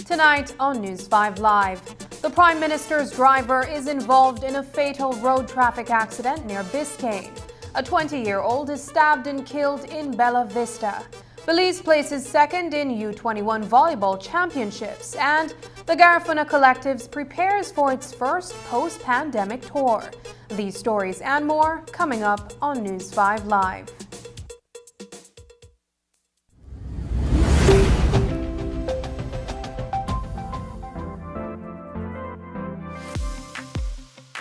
Tonight on News 5 Live, the Prime Minister's driver is involved in a fatal road traffic accident near Biscayne. A 20-year-old is stabbed and killed in Bella Vista. Belize places second in U21 volleyball championships, and the Garifuna Collectives prepares for its first post-pandemic tour. These stories and more coming up on News 5 Live.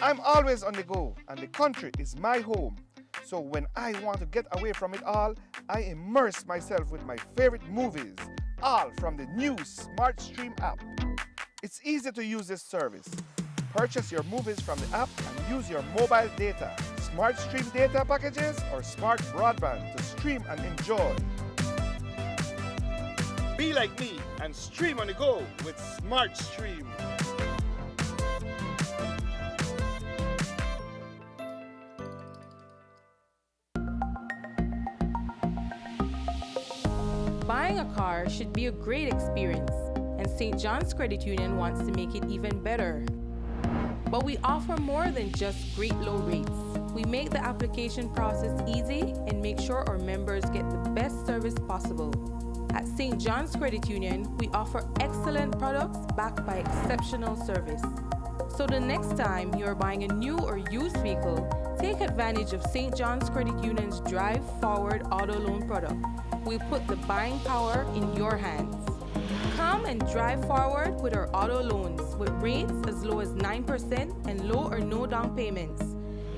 I'm always on the go, and the country is my home. So when I want to get away from it all, I immerse myself with my favorite movies, all from the new Smart Stream app. It's easy to use this service. Purchase your movies from the app and use your mobile data, Smart Stream data packages, or smart broadband to stream and enjoy. Be like me and stream on the go with Smart Stream. Buying a car should be a great experience, and St. John's Credit Union wants to make it even better. But we offer more than just great low rates. We make the application process easy and make sure our members get the best service possible. At St. John's Credit Union, we offer excellent products backed by exceptional service. So the next time you are buying a new or used vehicle, take advantage of St. John's Credit Union's Drive Forward Auto Loan product. We'll put the buying power in your hands. Come and drive forward with our auto loans with rates as low as 9% and low or no down payments.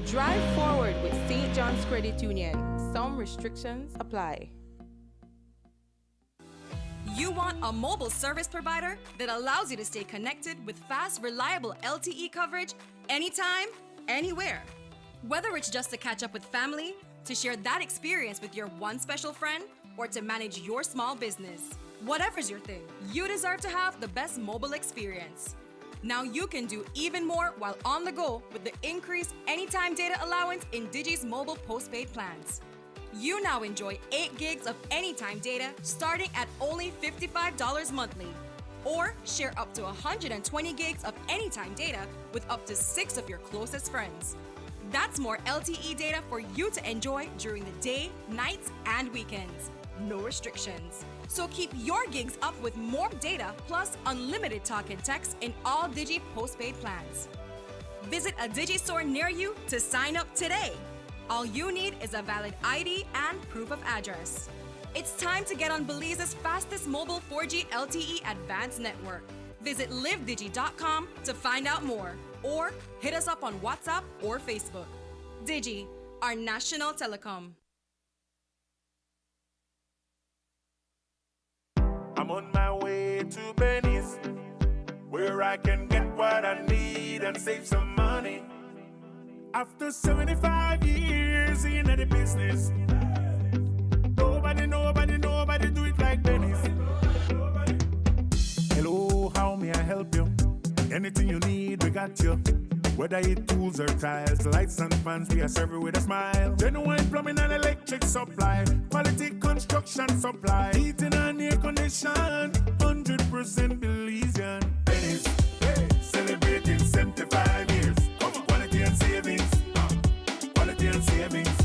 Drive forward with St. John's Credit Union. Some restrictions apply. You want a mobile service provider that allows you to stay connected with fast, reliable LTE coverage anytime, anywhere. Whether it's just to catch up with family, to share that experience with your one special friend, or to manage your small business. Whatever's your thing, you deserve to have the best mobile experience. Now you can do even more while on the go with the increased anytime data allowance in Digi's mobile postpaid plans. You now enjoy 8 gigs of anytime data starting at only $55 monthly. Or share up to 120 gigs of anytime data with up to 6 of your closest friends. That's more LTE data for you to enjoy during the day, nights, and weekends. No restrictions. So keep your gigs up with more data plus unlimited talk and text in all Digi postpaid plans. Visit a Digi store near you to sign up today. All you need is a valid ID and proof of address. It's time to get on Belize's fastest mobile 4G LTE advanced network. Visit livedigi.com to find out more, or hit us up on WhatsApp or Facebook. Digi, our national telecom. I'm on my way to Benny's, where I can get what I need and save some money. After 75 years in the business, nobody do it like Benny's. Hello, how may I help you? Anything you need, we got you. Whether it tools or tiles, lights and fans, we are serving with a smile. Genuine plumbing and electric supply, quality construction supply, heating and air condition, 100% Belizean. Benny's, hey, celebrating 75 years. Quality and savings, quality and savings.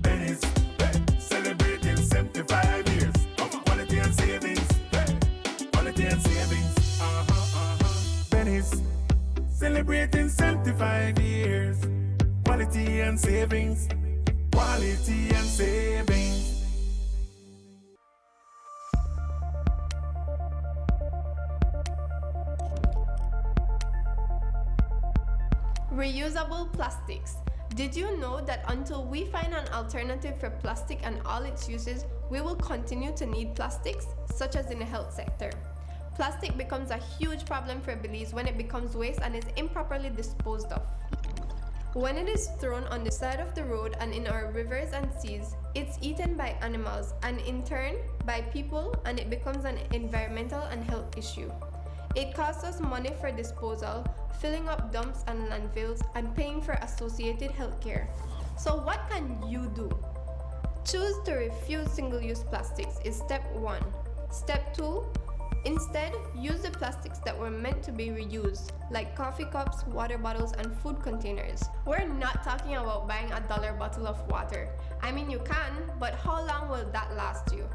Benny's, hey, celebrating 75 years. Quality and savings, hey, quality and savings. Benny's, celebrating 75 years. Quality and savings. Quality and savings. Reusable plastics. Did you know that until we find an alternative for plastic and all its uses, we will continue to need plastics, such as in the health sector? Plastic becomes a huge problem for Belize when it becomes waste and is improperly disposed of. When it is thrown on the side of the road and in our rivers and seas, it's eaten by animals and in turn by people, and it becomes an environmental and health issue. It costs us money for disposal, filling up dumps and landfills, and paying for associated healthcare. So what can you do? Choose to refuse single-use plastics is step 1. Step 2. Instead, use the plastics that were meant to be reused, like coffee cups, water bottles, and food containers. We're not talking about buying a $1 bottle of water. I mean, you can, but how long will that last you?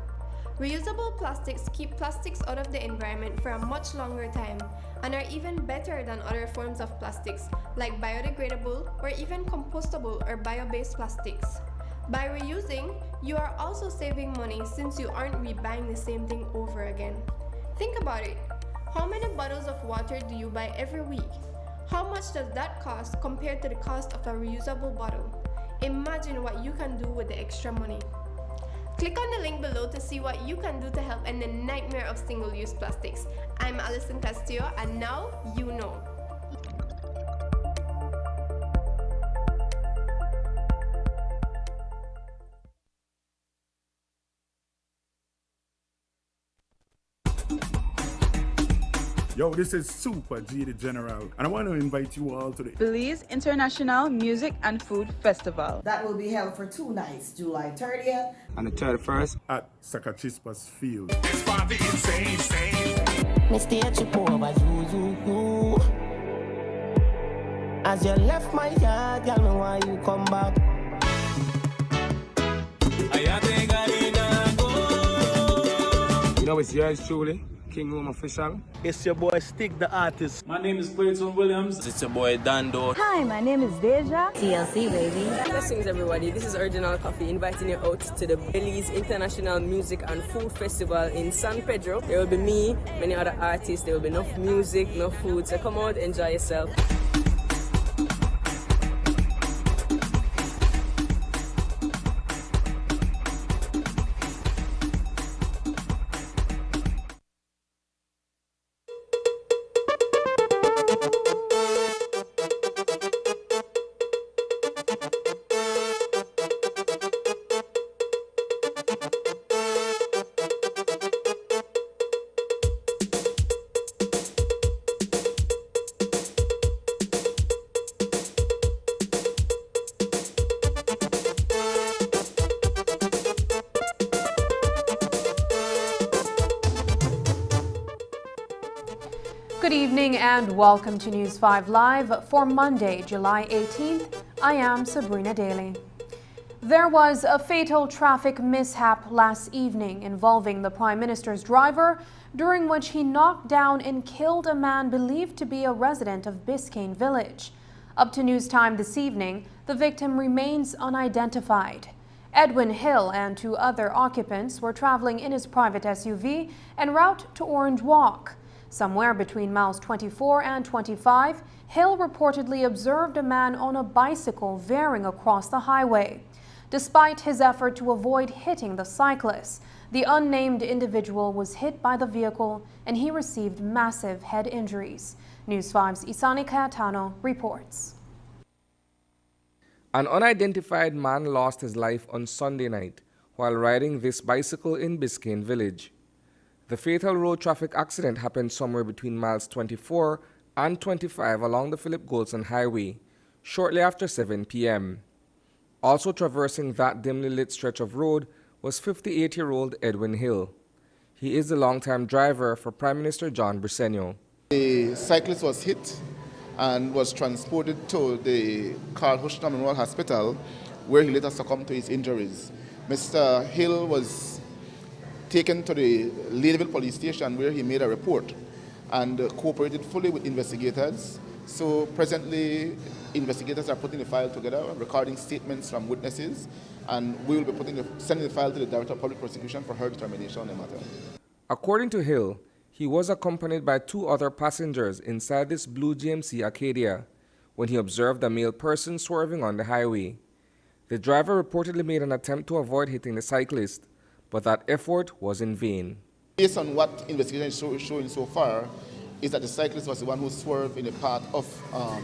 Reusable plastics keep plastics out of the environment for a much longer time and are even better than other forms of plastics like biodegradable or even compostable or bio-based plastics. By reusing, you are also saving money since you aren't rebuying the same thing over again. Think about it. How many bottles of water do you buy every week? How much does that cost compared to the cost of a reusable bottle? Imagine what you can do with the extra money. Click on the link below to see what you can do to help end the nightmare of single-use plastics. I'm Alison Castillo, and now you know. Yo, this is Super G the General, and I want to invite you all to the Belize International Music and Food Festival. That will be held for 2 nights, July 30th and the 31st at Sakachispas Field. It's party insane. Mistake you over you. As you left my yard, tell me why you come back. You know it's yours truly, King Room Official. It's your boy Stick the Artist. My name is Clayton Williams. It's your boy Dando. Hi, my name is Deja. TLC, baby. Blessings, everybody. This is Original Coffee inviting you out to the Belize International Music and Food Festival in San Pedro. There will be me, many other artists. There will be enough music, enough food. So come out, enjoy yourself. Good evening and welcome to News 5 Live for Monday, July 18th. I am Sabrina Daly. There was a fatal traffic mishap last evening involving the Prime Minister's driver, during which he knocked down and killed a man believed to be a resident of Biscayne Village. Up to news time this evening, the victim remains unidentified. Edwin Hill and 2 other occupants were traveling in his private SUV en route to Orange Walk. Somewhere between miles 24 and 25, Hill reportedly observed a man on a bicycle veering across the highway. Despite his effort to avoid hitting the cyclist, the unnamed individual was hit by the vehicle and he received massive head injuries. News 5's Isani Cayetano reports. An unidentified man lost his life on Sunday night while riding this bicycle in Biscayne Village. The fatal road traffic accident happened somewhere between miles 24 and 25 along the Philip Goldson Highway, shortly after 7 p.m. Also traversing that dimly lit stretch of road was 58-year-old Edwin Hill. He is the longtime driver for Prime Minister John Briceño. The cyclist was hit and was transported to the Carl Hushna Memorial Hospital, where he later succumbed to his injuries. Mr. Hill was taken to the Ladyville police station, where he made a report and cooperated fully with investigators. So presently, investigators are putting the file together, recording statements from witnesses, and we will be sending the file to the Director of Public Prosecution for her determination on the matter. According to Hill, he was accompanied by 2 other passengers inside this blue GMC Acadia when he observed a male person swerving on the highway. The driver reportedly made an attempt to avoid hitting the cyclist, but that effort was in vain. Based on what investigation is showing so far, is that the cyclist was the one who swerved in the path of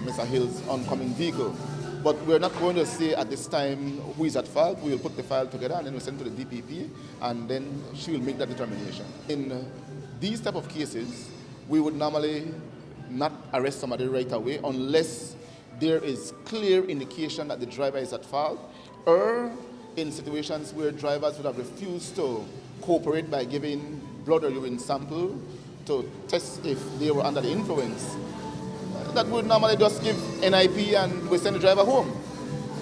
Mr. Hill's oncoming vehicle. But we're not going to say at this time who is at fault. We will put the file together and then we'll send to the DPP, and then she will make that determination. In these type of cases, we would normally not arrest somebody right away unless there is clear indication that the driver is at fault, or in situations where drivers would have refused to cooperate by giving blood or urine sample to test if they were under the influence, that would normally just give NIP and we send the driver home.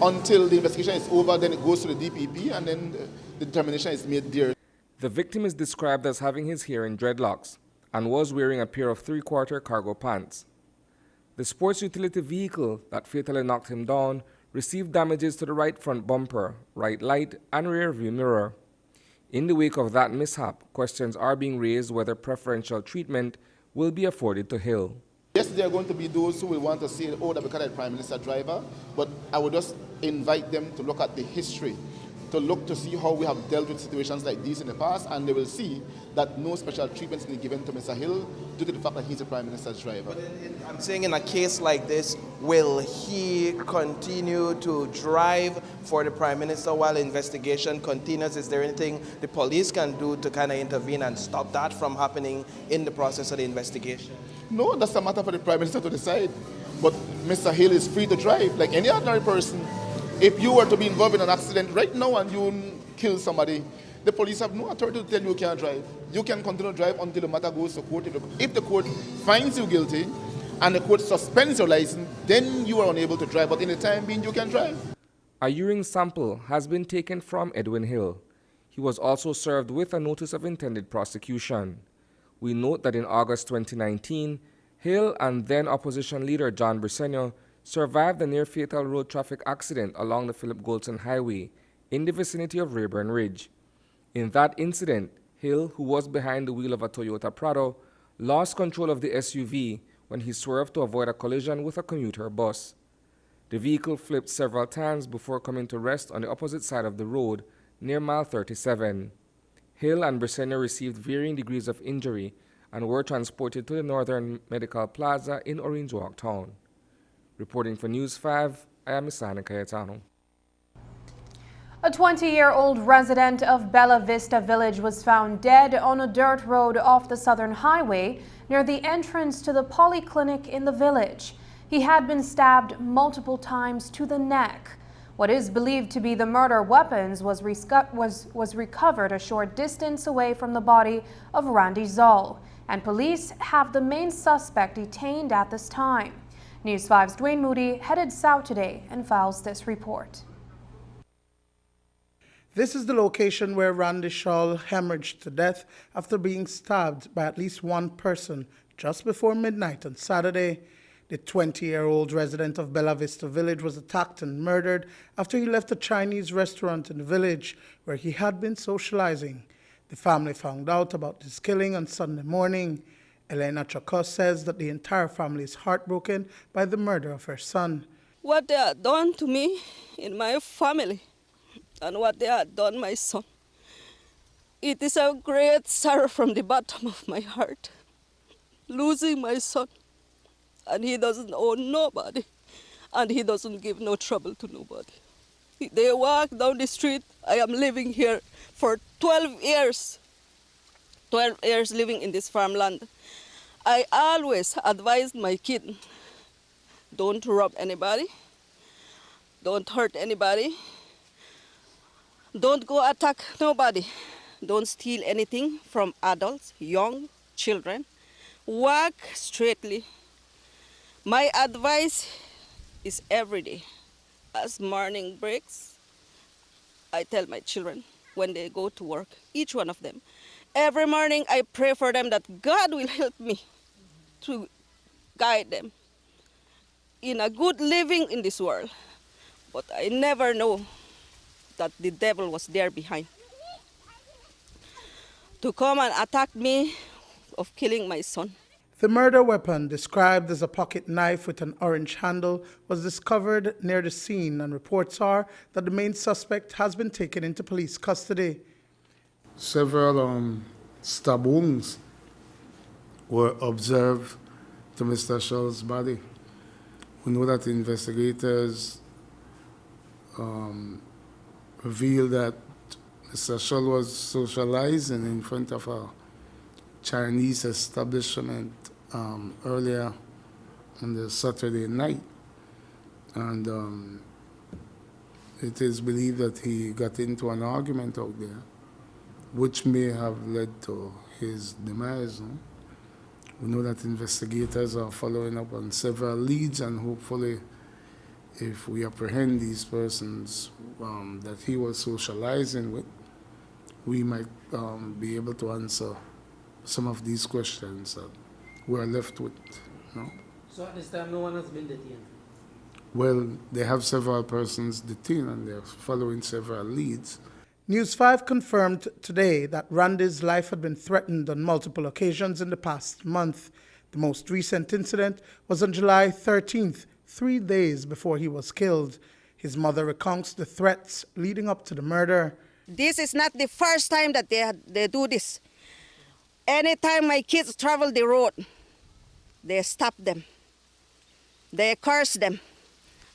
Until the investigation is over, then it goes to the DPP and then the determination is made there. The victim is described as having his hair in dreadlocks and was wearing a pair of three-quarter cargo pants. The sports utility vehicle that fatally knocked him down received damages to the right front bumper, right light, and rear view mirror. In the wake of that mishap, questions are being raised whether preferential treatment will be afforded to Hill. Yes, there are going to be those who will want to say, oh, that because I'm Prime Minister driver, but I would just invite them to look at the history, to look to see how we have dealt with situations like these in the past, and they will see that no special treatment is being given to Mr. Hill due to the fact that he's a Prime Minister's driver. But I'm saying in a case like this, will he continue to drive for the Prime Minister while the investigation continues? Is there anything the police can do to kind of intervene and stop that from happening in the process of the investigation? No, that's a matter for the Prime Minister to decide. But Mr. Hill is free to drive like any ordinary person. If you were to be involved in an accident right now and you kill somebody, the police have no authority to tell you can't drive. You can continue to drive until the matter goes to court. If the court finds you guilty and the court suspends your license, then you are unable to drive. But in the time being, you can drive. A urine sample has been taken from Edwin Hill. He was also served with a notice of intended prosecution. We note that in August 2019, Hill and then opposition leader John Briceño survived a near-fatal road traffic accident along the Philip Goulston Highway in the vicinity of Rayburn Ridge. In that incident, Hill, who was behind the wheel of a Toyota Prado, lost control of the SUV when he swerved to avoid a collision with a commuter bus. The vehicle flipped several times before coming to rest on the opposite side of the road near mile 37. Hill and Briceño received varying degrees of injury and were transported to the Northern Medical Plaza in Orange Walk Town. Reporting for News 5, I am Isana Cayetano. A 20-year-old resident of Bella Vista village was found dead on a dirt road off the Southern Highway near the entrance to the polyclinic in the village. He had been stabbed multiple times to the neck. What is believed to be the murder weapons was recovered a short distance away from the body of Randy Zoll, and police have the main suspect detained at this time. News 5's Dwayne Moody headed south today and files this report. This is the location where Randy Zoll hemorrhaged to death after being stabbed by at least one person just before midnight on Saturday. The 20-year-old resident of Bella Vista village was attacked and murdered after he left a Chinese restaurant in the village where he had been socializing. The family found out about this killing on Sunday morning. Elena Chakos says that the entire family is heartbroken by the murder of her son. What they have done to me in my family and what they have done my son, it is a great sorrow from the bottom of my heart. Losing my son. And he doesn't own nobody, and he doesn't give no trouble to nobody. They walk down the street. I am living here for 12 years. 12 years living in this farmland. I always advise my kid, don't rob anybody, don't hurt anybody, don't go attack nobody, don't steal anything from adults, young, children. Walk straightly. My advice is every day. As morning breaks, I tell my children when they go to work, each one of them, every morning I pray for them that God will help me to guide them in a good living in this world. But I never know that the devil was there behind to come and attack me of killing my son. The murder weapon, described as a pocket knife with an orange handle, was discovered near the scene, and reports are that the main suspect has been taken into police custody. Several stab wounds were observed to Mr. Zoll's body. We know that investigators revealed that Mr. Zoll was socializing in front of a Chinese establishment earlier on the Saturday night, and it is believed that he got into an argument out there, which may have led to his demise. We know that investigators are following up on several leads, and hopefully, if we apprehend these persons that he was socializing with, we might be able to answer some of these questions that we're left with. No? So at this time, no one has been detained? Well, they have several persons detained, and they're following several leads. News 5 confirmed today that Randy's life had been threatened on multiple occasions in the past month. The most recent incident was on July 13th, 3 days before he was killed. His mother recounts the threats leading up to the murder. This is not the first time that they do this. Anytime my kids travel the road, they stop them. They curse them.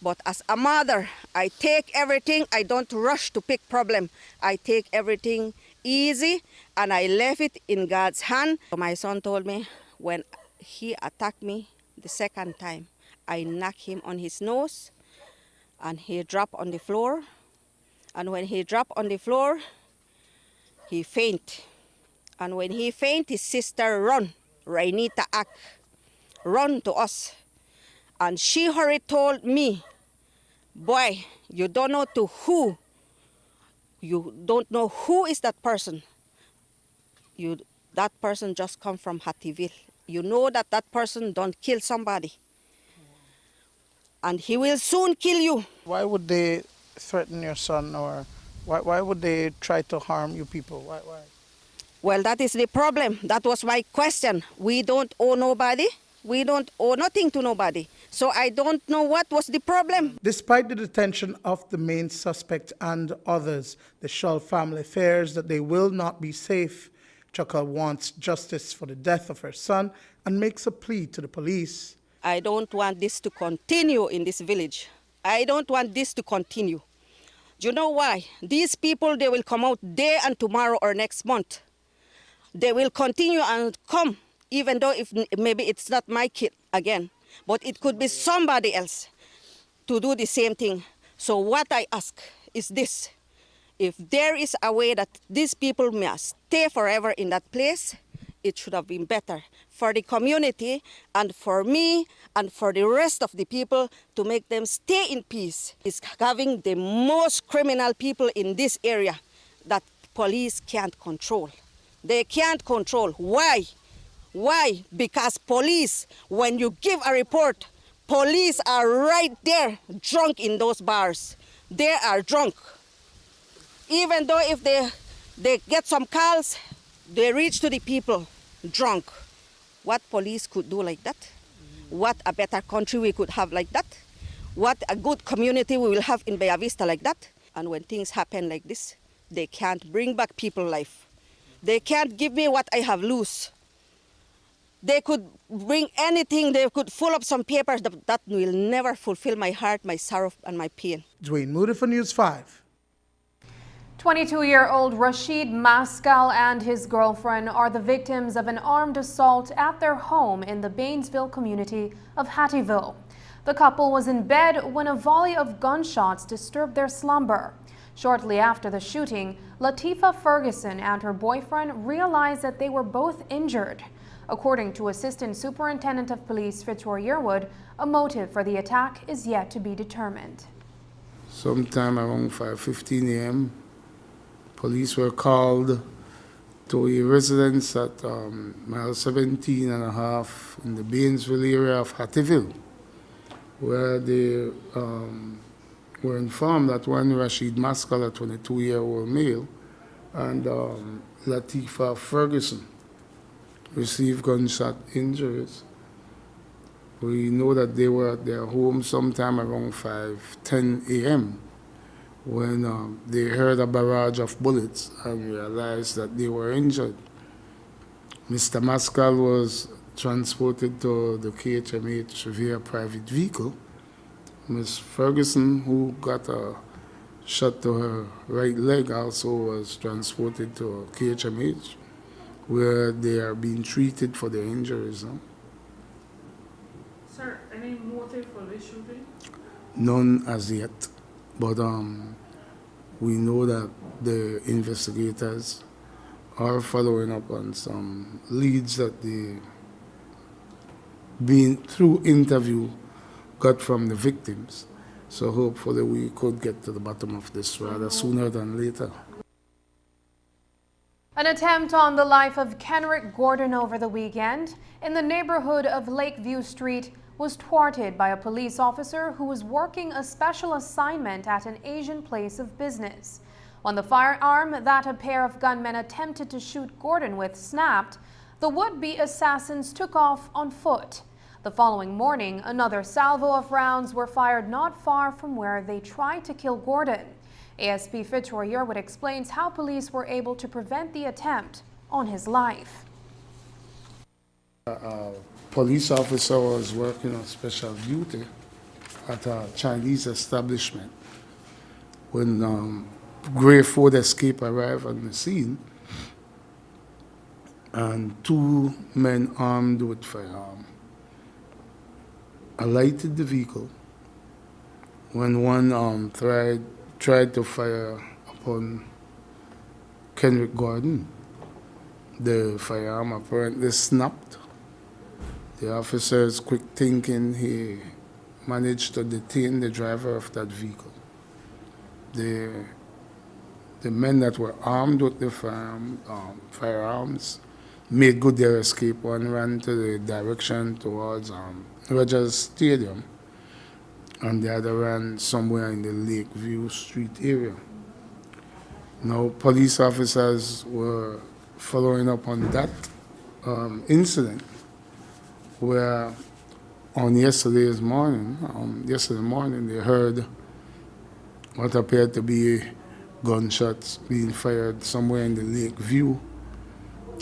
But as a mother, I take everything. I don't rush to pick problem. I take everything easy, and I left it in God's hand. My son told me when he attacked me the second time, I knocked him on his nose, and he dropped on the floor. And when he dropped on the floor, he fainted. And when he fainted, his sister run, Rainita Ak, run to us. And she already told me, boy, you don't know to who. You don't know who is that person. That person just come from Hattiville. You know that that person don't kill somebody. And he will soon kill you. Why would they threaten your son, or why would they try to harm you people? Why? Well, that is the problem. That was my question. We don't owe nobody. We don't owe nothing to nobody. So I don't know what was the problem. Despite the detention of the main suspect and others, the Shull family fears that they will not be safe. Chaka wants justice for the death of her son and makes a plea to the police. I don't want this to continue in this village. I don't want this to continue. Do you know why? These people, they will come out day and tomorrow or next month. They will continue and come, even though if maybe it's not my kid again, but it could be somebody else to do the same thing. So what I ask is this: if there is a way that these people must stay forever in that place, it should have been better for the community and for me and for the rest of the people to make them stay in peace. It's having the most criminal people in this area that police can't control. They can't control. Why? Why? Because police, when you give a report, police are right there drunk in those bars. They are drunk. Even though if they get some calls, they reach to the people drunk. What police could do like that? What a better country we could have like that? What a good community we will have in Bella Vista like that? And when things happen like this, they can't bring back people's life. They can't give me what I have lost. They could bring anything, they could fill up some papers that will never fulfill my heart, my sorrow, and my pain. Dwayne Moody for News 5. 22-year-old Rashid Maskal and his girlfriend are the victims of an armed assault at their home in the Bainesville community of Hattieville. The couple was in bed when a volley of gunshots disturbed their slumber. Shortly after the shooting, Latifa Ferguson and her boyfriend realized that they were both injured. According to Assistant Superintendent of Police Fitzroy Yearwood, a motive for the attack is yet to be determined. Sometime around 5:15 a.m., police were called to a residence at mile 17 and a half in the Bainesville area of Hattieville, where they were informed that one Rashid Maskal, a 22-year-old male, and Latifa Ferguson received gunshot injuries. We know that they were at their home sometime around 5:10 a.m. when they heard a barrage of bullets and realized that they were injured. Mr. Maskal was transported to the KHMH via private vehicle. Ms. Ferguson, who got a shot to her right leg, also was transported to KHMH, where they are being treated for their injuries. Sir, any motive for this shooting? None as yet, but we know that the investigators are following up on some leads that they being through interview got from the victims. So hopefully we could get to the bottom of this rather sooner than later. An attempt on the life of Kenrick Gordon over the weekend in the neighborhood of Lakeview Street was thwarted by a police officer who was working a special assignment at an Asian place of business. When the firearm that a pair of gunmen attempted to shoot Gordon with snapped, the would-be assassins took off on foot. The following morning, another salvo of rounds were fired not far from where they tried to kill Gordon. ASP Fitzroy Yearwood explains how police were able to prevent the attempt on his life. A police officer was working on special duty at a Chinese establishment when Gray Ford Escape arrived on the scene, and two men armed with firearm alighted the vehicle when one tried to fire upon Kenrick Gordon. The firearm apparently snapped. The officer's quick thinking, he managed to detain the driver of that vehicle. The men that were armed with the firearms made good their escape. One ran to the direction towards Rogers Stadium, and the other ran somewhere in the Lakeview Street area. Now, police officers were following up on that incident, where on yesterday morning, they heard what appeared to be gunshots being fired somewhere in the Lakeview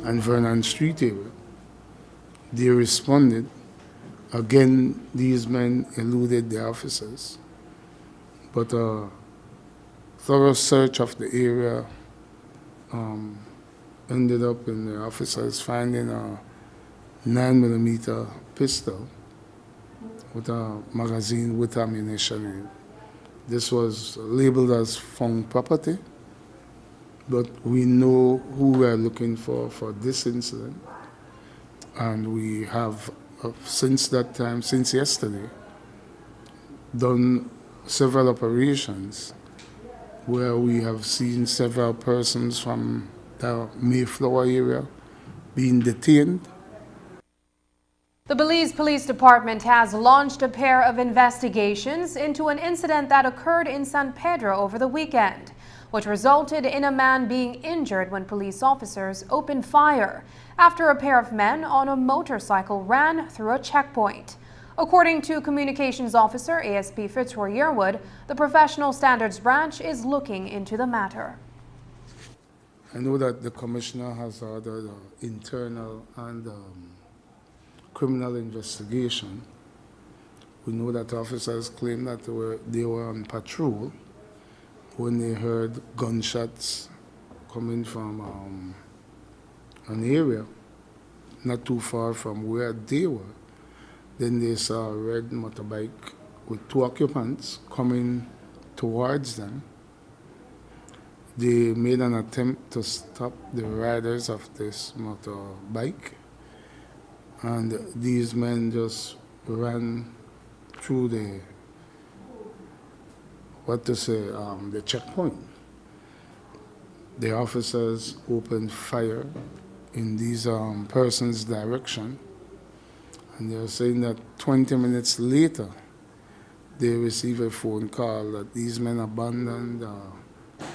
and Vernon Street area. They responded. Again, these men eluded the officers, but a thorough search of the area ended up in the officers finding a 9mm pistol with a magazine with ammunition in it. This was labeled as found property, but we know who we're looking for this incident, and we have since that time, since yesterday, done several operations where we have seen several persons from the Mayflower area being detained. The Belize Police Department has launched a pair of investigations into an incident that occurred in San Pedro over the weekend, which resulted in a man being injured when police officers opened fire after a pair of men on a motorcycle ran through a checkpoint. According to Communications Officer ASP Fitzroy Yearwood, the Professional Standards Branch is looking into the matter. I know that the Commissioner has ordered internal and criminal investigation. We know that officers claim that they were on patrol when they heard gunshots coming from an area not too far from where they were. Then they saw a red motorbike with two occupants coming towards them. They made an attempt to stop the riders of this motorbike, and these men just ran through the checkpoint. The officers opened fire in these persons' direction, and they're saying that 20 minutes later, they received a phone call that these men abandoned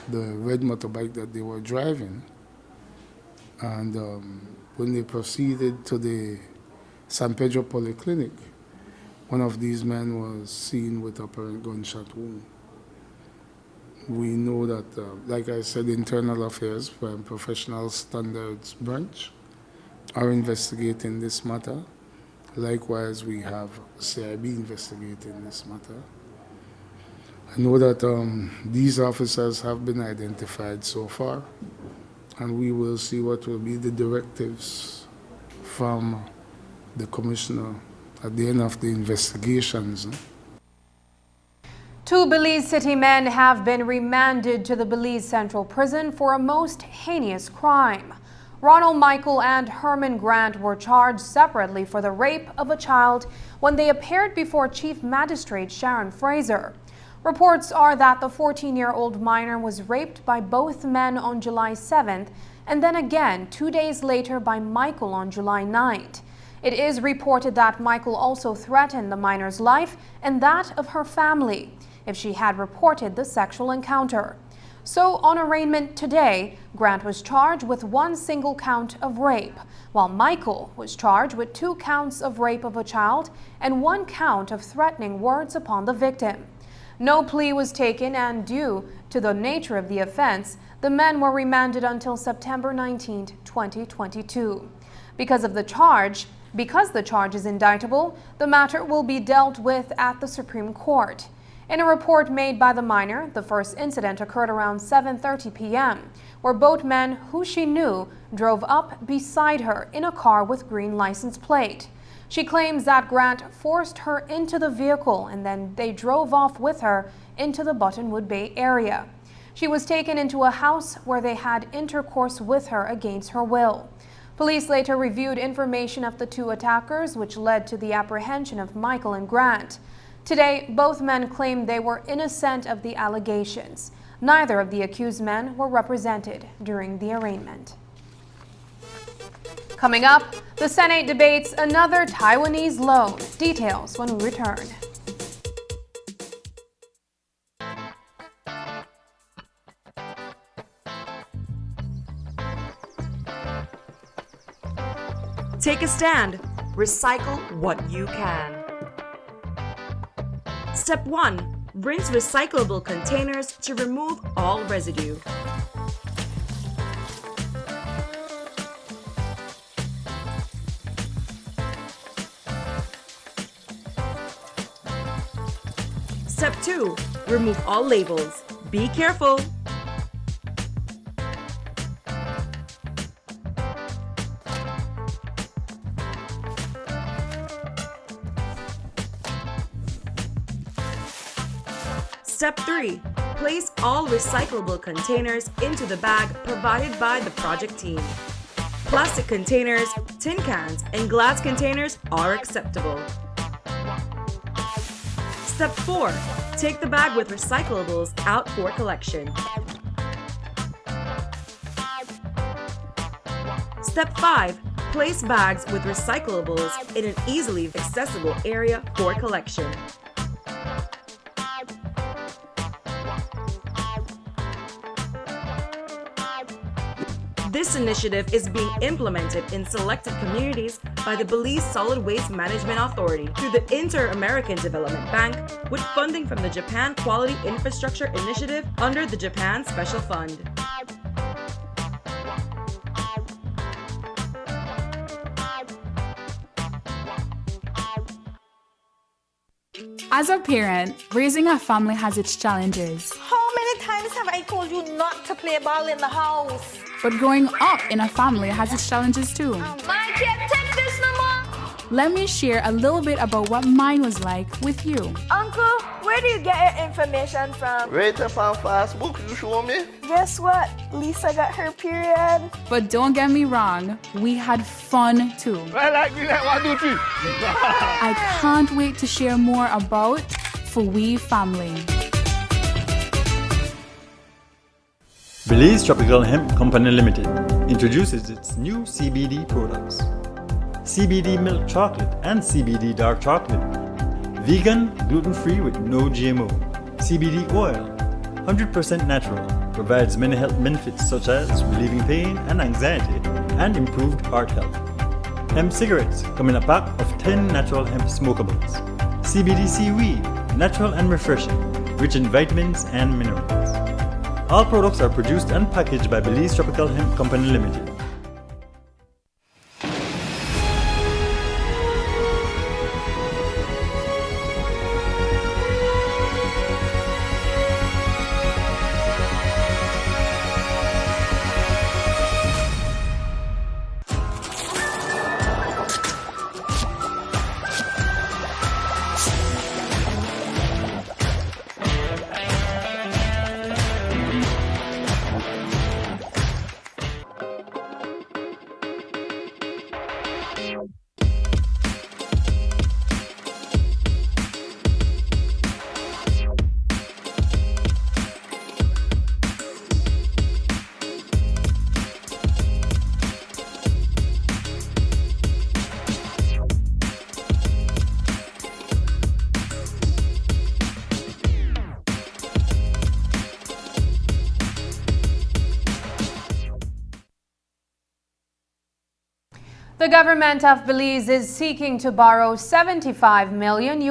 the red motorbike that they were driving, and when they proceeded to the San Pedro Polyclinic, one of these men was seen with apparent gunshot wound. We know that, like I said, Internal Affairs from Professional Standards Branch are investigating this matter. Likewise, we have CIB investigating this matter. I know that these officers have been identified so far, and we will see what will be the directives from the Commissioner at the end of the investigations. Two Belize City men have been remanded to the Belize Central Prison for a most heinous crime. Ronald Michael and Herman Grant were charged separately for the rape of a child when they appeared before Chief Magistrate Sharon Fraser. Reports are that the 14-year-old minor was raped by both men on July 7th and then again 2 days later by Michael on July 9th. It is reported that Michael also threatened the minor's life and that of her family if she had reported the sexual encounter. So on arraignment today, Grant was charged with 1 single count of rape, while Michael was charged with 2 counts of rape of a child and 1 count of threatening words upon the victim. No plea was taken, and due to the nature of the offense, the men were remanded until September 19, 2022. Because the charge is indictable, the matter will be dealt with at the Supreme Court. In a report made by the minor, the first incident occurred around 7:30 p.m., where both men who she knew drove up beside her in a car with green license plate. She claims that Grant forced her into the vehicle and then they drove off with her into the Buttonwood Bay area. She was taken into a house where they had intercourse with her against her will. Police later reviewed information of the 2 attackers, which led to the apprehension of Michael and Grant. Today, both men claimed they were innocent of the allegations. Neither of the accused men were represented during the arraignment. Coming up, the Senate debates another Taiwanese loan. Details when we return. Take a stand. Recycle what you can. Step 1. Rinse recyclable containers to remove all residue. Step 2. Remove all labels. Be careful. Step 3. Place all recyclable containers into the bag provided by the project team. Plastic containers, tin cans, and glass containers are acceptable. Step 4. Take the bag with recyclables out for collection. Step 5. Place bags with recyclables in an easily accessible area for collection. This initiative is being implemented in selected communities by the Belize Solid Waste Management Authority through the Inter-American Development Bank with funding from the Japan Quality Infrastructure Initiative under the Japan Special Fund. As a parent, raising a family has its challenges. How many times have I told you not to play ball in the house? But growing up in a family has its challenges too. I can't take this no more. Let me share a little bit about what mine was like with you. Uncle, where do you get your information from? Right up on Facebook, you show me. Guess what? Lisa got her period. But don't get me wrong, we had fun too. I can't wait to share more about Fui Family. Belize Tropical Hemp Company Limited introduces its new CBD products. CBD milk chocolate and CBD dark chocolate. Vegan, gluten-free with no GMO. CBD oil, 100% natural, provides many health benefits such as relieving pain and anxiety and improved heart health. Hemp cigarettes come in a pack of 10 natural hemp smokables. CBD seaweed, natural and refreshing, rich in vitamins and minerals. All products are produced and packaged by Belize Tropical Hemp Company Limited. The government of Belize is seeking to borrow $75 million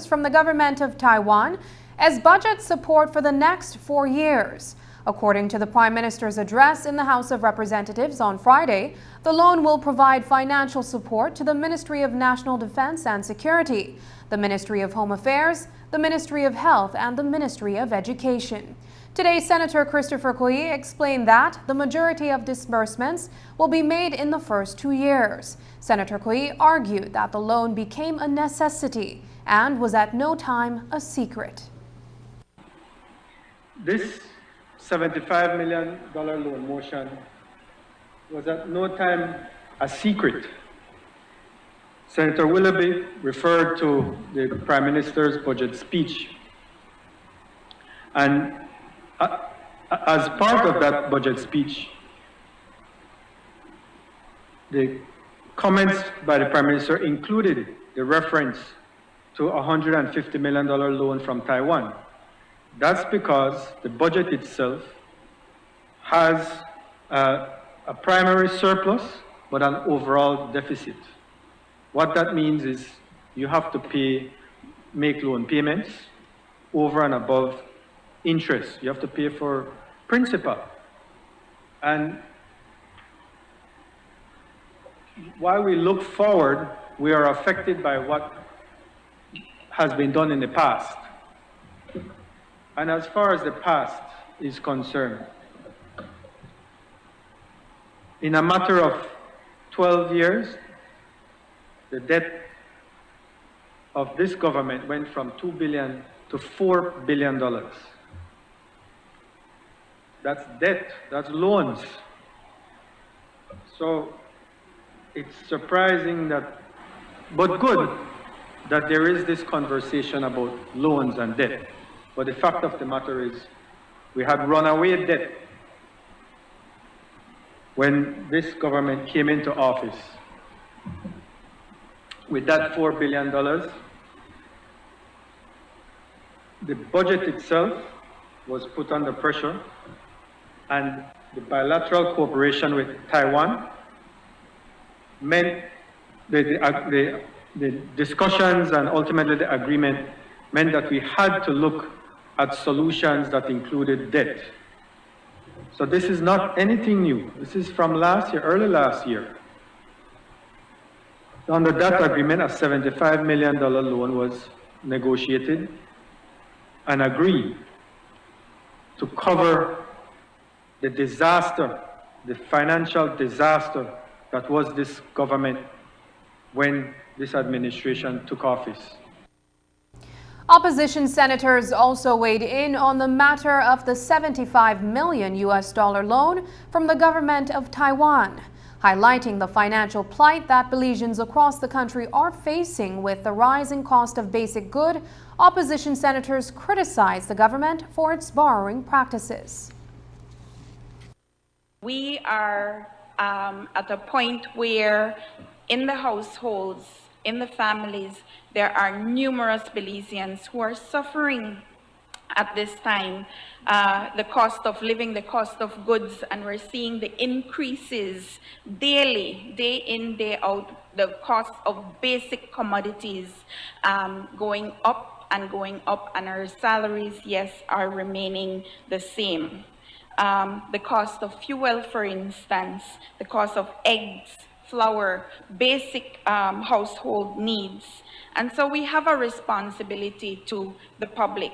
from the government of Taiwan as budget support for the next 4 years. According to the Prime Minister's address in the House of Representatives on Friday, the loan will provide financial support to the Ministry of National Defense and Security, the Ministry of Home Affairs, the Ministry of Health, and the Ministry of Education. Today, Senator Christopher Koyi explained that the majority of disbursements will be made in the first 2 years. Senator Koyi argued that the loan became a necessity and was at no time a secret. This $75 million loan motion was at no time a secret. Senator Willoughby referred to the Prime Minister's budget speech. And as part of that budget speech, the comments by the Prime Minister included the reference to a $150 million loan from Taiwan. That's because the budget itself has a primary surplus, but an overall deficit. What that means is you have to make loan payments over and above interest. You have to pay for principal. And while we look forward, we are affected by what has been done in the past. And as far as the past is concerned, in a matter of 12 years, the debt of this government went from $2 billion to $4 billion. That's debt, that's loans. So it's surprising that, but good, that there is this conversation about loans and debt. But the fact of the matter is, we had runaway debt when this government came into office. With that $4 billion, the budget itself was put under pressure, and the bilateral cooperation with Taiwan meant the discussions and ultimately the agreement meant that we had to look at solutions that included debt. So this is not anything new. This is from last year, early last year. Under that agreement, a $75 million loan was negotiated and agreed to cover the disaster, the financial disaster that was this government when this administration took office. Opposition senators also weighed in on the matter of the $75 million loan from the government of Taiwan, highlighting the financial plight that Belizeans across the country are facing with the rising cost of basic good. Opposition senators criticized the government for its borrowing practices. We are at a point where in the households, in the families, there are numerous Belizeans who are suffering at this time. The cost of living, the cost of goods, and we're seeing the increases daily, day in, day out, the cost of basic commodities going up, and our salaries, yes, are remaining the same. The cost of fuel, for instance, the cost of eggs, flour, basic household needs. And so we have a responsibility to the public,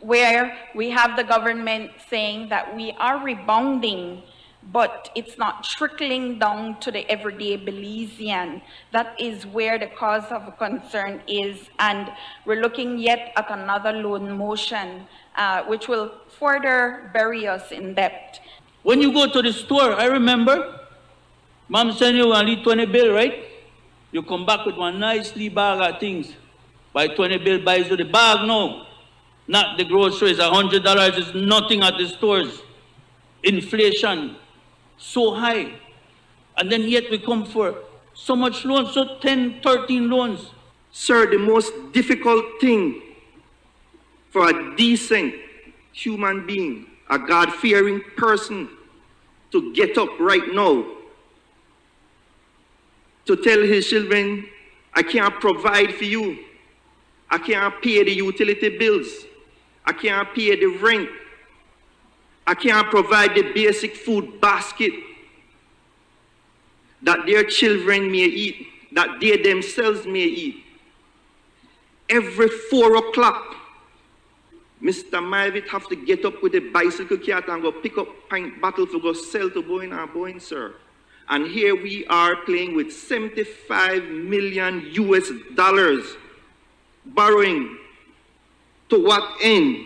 where we have the government saying that we are rebounding, but it's not trickling down to the everyday Belizean. That is where the cause of concern is, and we're looking yet at another loan motion, which will further bury us in debt. When you go to the store, I remember, Mom send you a little 20 bill, right? You come back with one nicely bag of things. Buy 20 bill, buys you the bag, no. Not the groceries. $100 is nothing at the stores. Inflation, so high. And then yet we come for so much loans, so 10, 13 loans. Sir, the most difficult thing for a decent human being, a God-fearing person, to get up right now to tell his children, I can't provide for you. I can't pay the utility bills. I can't pay the rent. I can't provide the basic food basket that their children may eat, that they themselves may eat. Every 4 o'clock, Mr. Myvitt have to get up with a bicycle cart and go pick up pint bottle to go sell to Boeing and Boeing, sir. And here we are playing with 75 million US dollars, borrowing. To what end?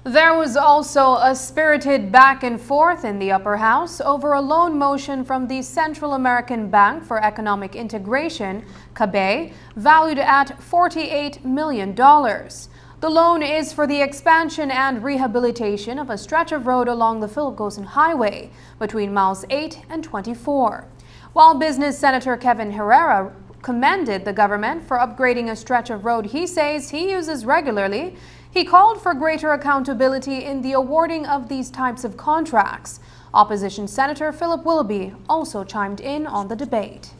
There was also a spirited back and forth in the upper house over a loan motion from the Central American Bank for Economic Integration, CABE, valued at $48 million. The loan is for the expansion and rehabilitation of a stretch of road along the Philip Gosen Highway between miles 8 and 24. While Business Senator Kevin Herrera commended the government for upgrading a stretch of road he says he uses regularly, he called for greater accountability in the awarding of these types of contracts. Opposition Senator Philip Willoughby also chimed in on the debate.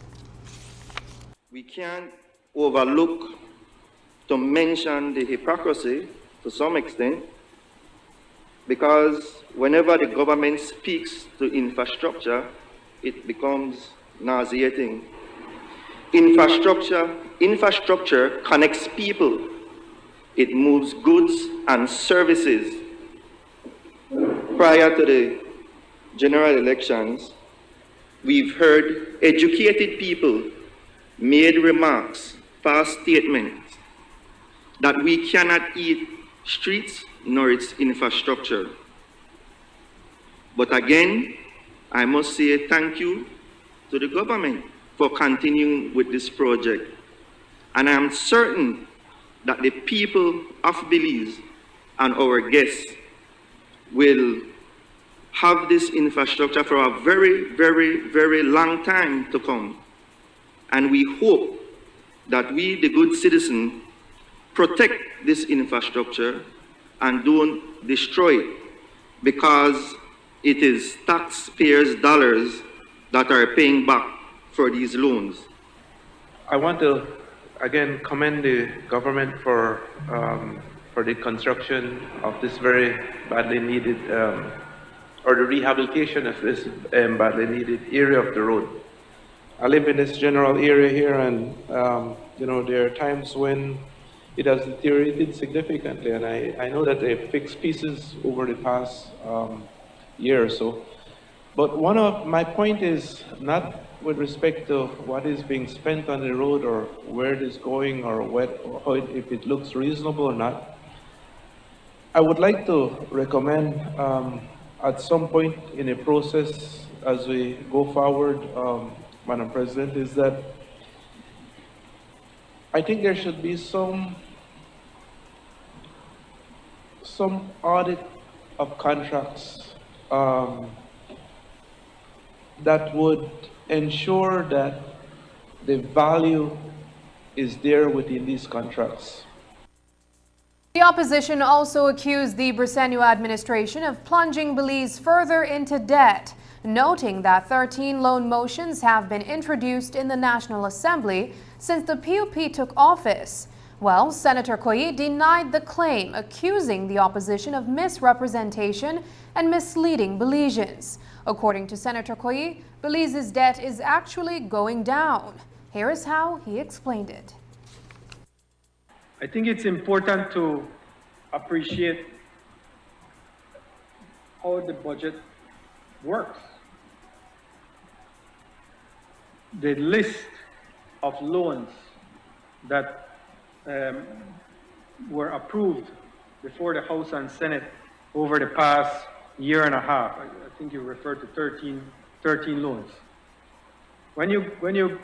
We can't overlook to mention the hypocrisy to some extent, because whenever the government speaks to infrastructure, it becomes nauseating. Infrastructure connects people. It moves goods and services. Prior to the general elections, we've heard educated people made remarks, past statements, that we cannot eat streets nor its infrastructure. But again, I must say thank you to the government for continuing with this project. And I am certain that the people of Belize and our guests will have this infrastructure for a very, very, very long time to come. And we hope that we, the good citizens, protect this infrastructure and don't destroy it, because it is taxpayers' dollars that are paying back for these loans. I want to again commend the government for the construction of this very badly needed, or the rehabilitation of this badly needed area of the road. I live in this general area here, and you know, there are times when it has deteriorated significantly, and I know that they've fixed pieces over the past year or so. But one of my point is not with respect to what is being spent on the road or where it is going or if it looks reasonable or not. I would like to recommend at some point in a process as we go forward, Madam President, is that I think there should be some audit of contracts that would ensure that the value is there within these contracts. The opposition also accused the Briceño administration of plunging Belize further into debt, noting that 13 loan motions have been introduced in the National Assembly since the PUP took office. Well, Senator Koyi denied the claim, accusing the opposition of misrepresentation and misleading Belizeans. According to Senator Koyi, Belize's debt is actually going down. Here is how he explained it. I think it's important to appreciate how the budget works. The list of loans that were approved before the House and Senate over the past year and a half. I think you referred to 13 loans. When you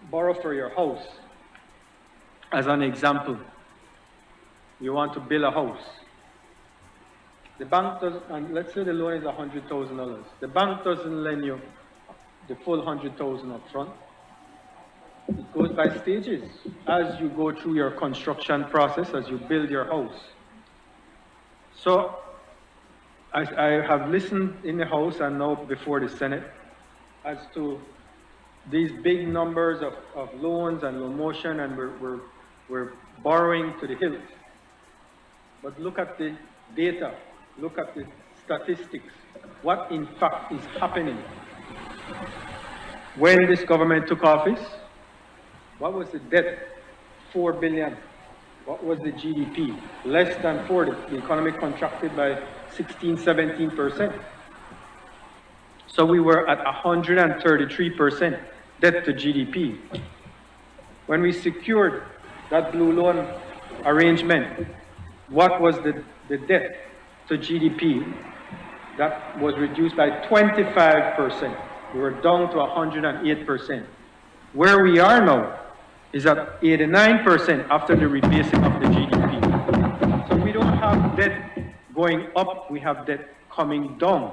borrow for your house, as an example, you want to build a house. The bank does, and let's say the loan is $100,000. The bank doesn't lend you the full $100,000 up front. It goes by stages as you go through your construction process, as you build your house. So I have listened in the House and now before the Senate as to these big numbers of loans and loan motion, and we're borrowing to the hilt. But look at the data, look at the statistics, what in fact is happening. When this government took office, what was the debt? 4 billion. What was the GDP? Less than 4. The economy contracted by 16, 17%. So we were at 133% debt to GDP. When we secured that blue loan arrangement, what was the debt to GDP? That was reduced by 25%. We were down to 108%. Where we are now is at 89% after the rebasing of the GDP. So we don't have debt going up, we have debt coming down.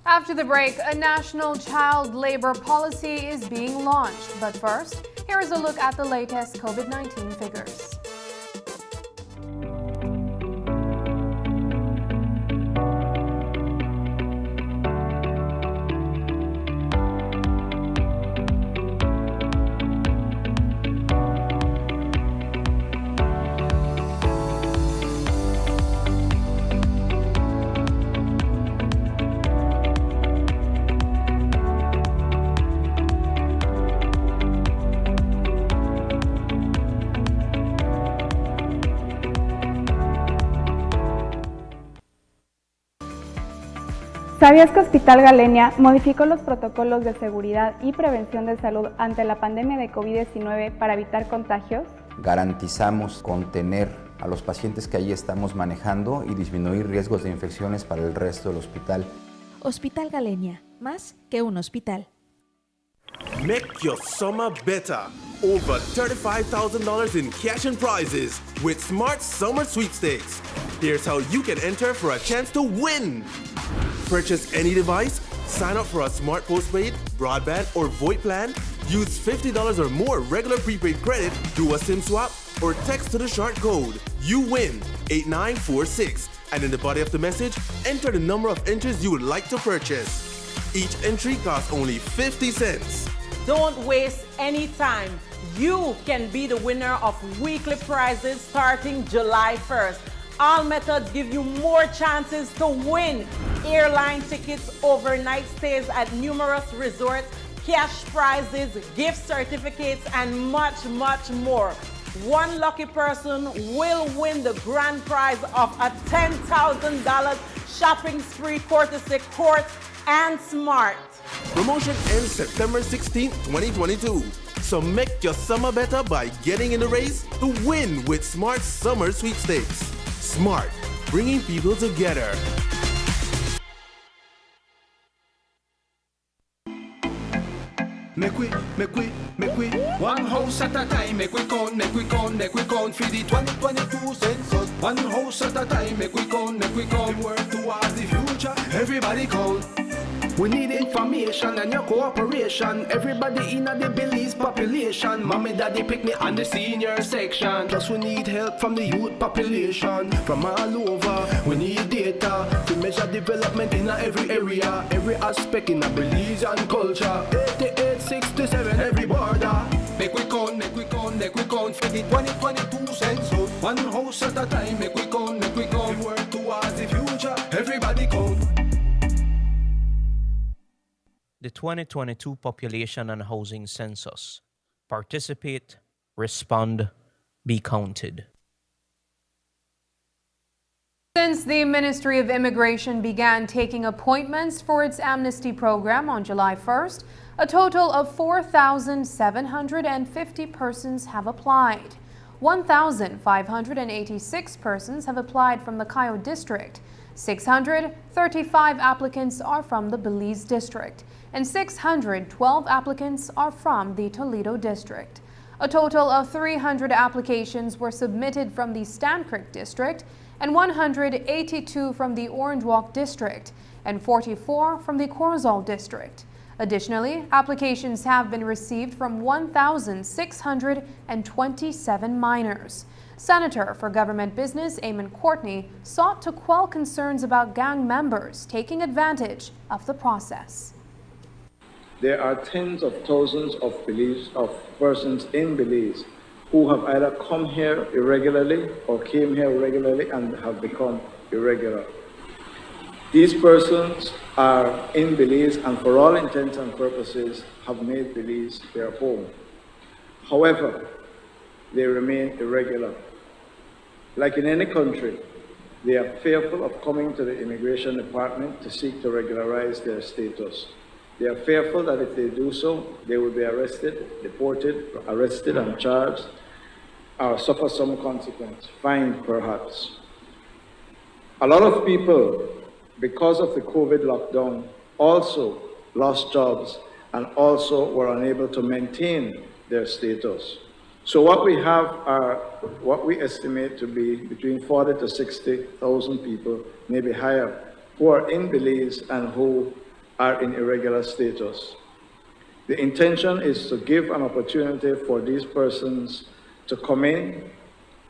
After the break, a national child labor policy is being launched. But first, here is a look at the latest COVID-19 figures. ¿Sabías que Hospital Galenia modificó los protocolos de seguridad y prevención de salud ante la pandemia de COVID-19 para evitar contagios? Garantizamos contener a los pacientes que ahí estamos manejando y disminuir riesgos de infecciones para el resto del hospital. Hospital Galenia, más que un hospital. Make your summer better. Over $35,000 in cash and prizes with Smart Summer Sweepstakes. Here's how you can enter for a chance to win. Purchase any device, sign up for a smart postpaid, broadband, or VoIP plan, use $50 or more regular prepaid credit, do a SIM swap, or text to the short code. You win 8946. And in the body of the message, enter the number of entries you would like to purchase. Each entry costs only 50 cents. Don't waste any time. You can be the winner of weekly prizes starting July 1st. All methods give you more chances to win. Airline tickets, overnight stays at numerous resorts, cash prizes, gift certificates, and much, much more. One lucky person will win the grand prize of a $10,000 shopping spree courtesy Court and Smart. Promotion ends September 16, 2022. So make your summer better by getting in the race to win with Smart Summer Sweepstakes. Smart, bringing people together. Make we one house at a time, make we count for the 2022 census. One house at a time, make we count, work towards the future, everybody count. We need information and your cooperation. Everybody in the Belize population. Mommy, daddy pick me on the senior section. Plus we need help from the youth population. From all over, we need data to measure development in every area. Every aspect in a Belize and culture. 88, 67, every border. Make we count for the 2022 census. One house at a time, make we count, work towards the future. Everybody count. The 2022 Population and Housing Census. Participate, respond, be counted. Since the Ministry of Immigration began taking appointments for its amnesty program on July 1st, a total of 4,750 persons have applied. 1,586 persons have applied from the Cayo district. 635 applicants are from the Belize district, and 612 applicants are from the Toledo district. A total of 300 applications were submitted from the Stan Creek district, and 182 from the Orange Walk district, and 44 from the Corozal district. Additionally, applications have been received from 1,627 minors. Senator for Government Business Eamon Courtney sought to quell concerns about gang members taking advantage of the process. there are tens of thousands of persons in Belize who have either come here irregularly or came here regularly and have become irregular. These persons are in Belize and for all intents and purposes have made Belize their home. However, they remain irregular. Like in any country, they are fearful of coming to the immigration department to seek to regularize their status. They are fearful that if they do so, they will be arrested, deported, arrested and charged, or suffer some consequence, fined perhaps. A lot of people, because of the COVID lockdown, also lost jobs and also were unable to maintain their status. So what we have are what we estimate to be between 40 to 60,000 people, maybe higher, who are in Belize and who are in irregular status. The intention is to give an opportunity for these persons to come in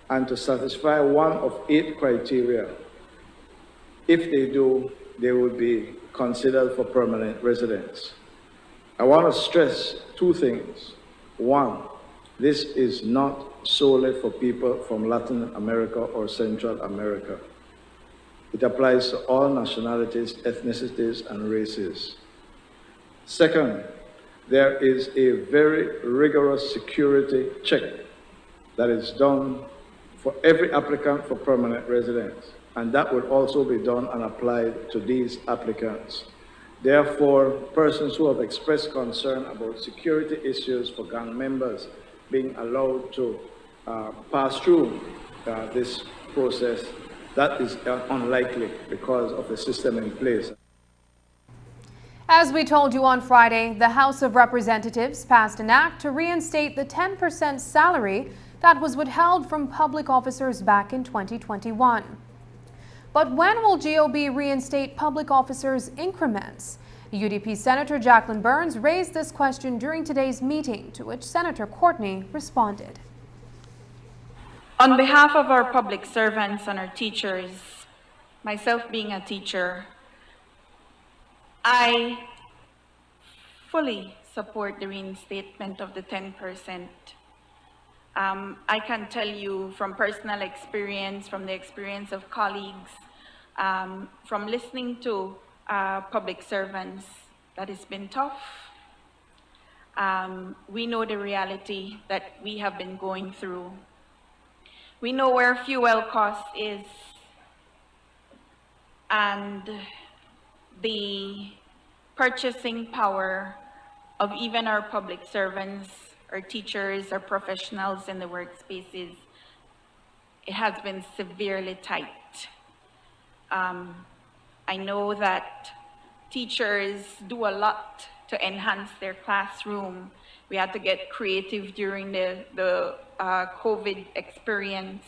and to satisfy one of 8 criteria. If they do, they will be considered for permanent residence. I want to stress 2 things. 1, this is not solely for people from Latin America or Central America. It applies to all nationalities, ethnicities, and races. Second, there is a very rigorous security check that is done for every applicant for permanent residence, and that will also be done and applied to these applicants. Therefore, persons who have expressed concern about security issues for gang members being allowed to pass through this process, that is unlikely because of the system in place. As we told you on Friday, the House of Representatives passed an act to reinstate the 10% salary that was withheld from public officers back in 2021. But when will GOB reinstate public officers' increments? UDP Senator Jacqueline Burns raised this question during today's meeting, to which Senator Courtney responded. On behalf of our public servants and our teachers, myself being a teacher, I fully support the reinstatement of the 10%. I can tell you from personal experience, from the experience of colleagues, from listening to public servants, that it's been tough. We know the reality that we have been going through. We know where fuel cost is, and the purchasing power of even our public servants, our teachers, our professionals in the workspaces, it has been severely tight. I know that teachers do a lot to enhance their classroom. We had to get creative during the COVID experience.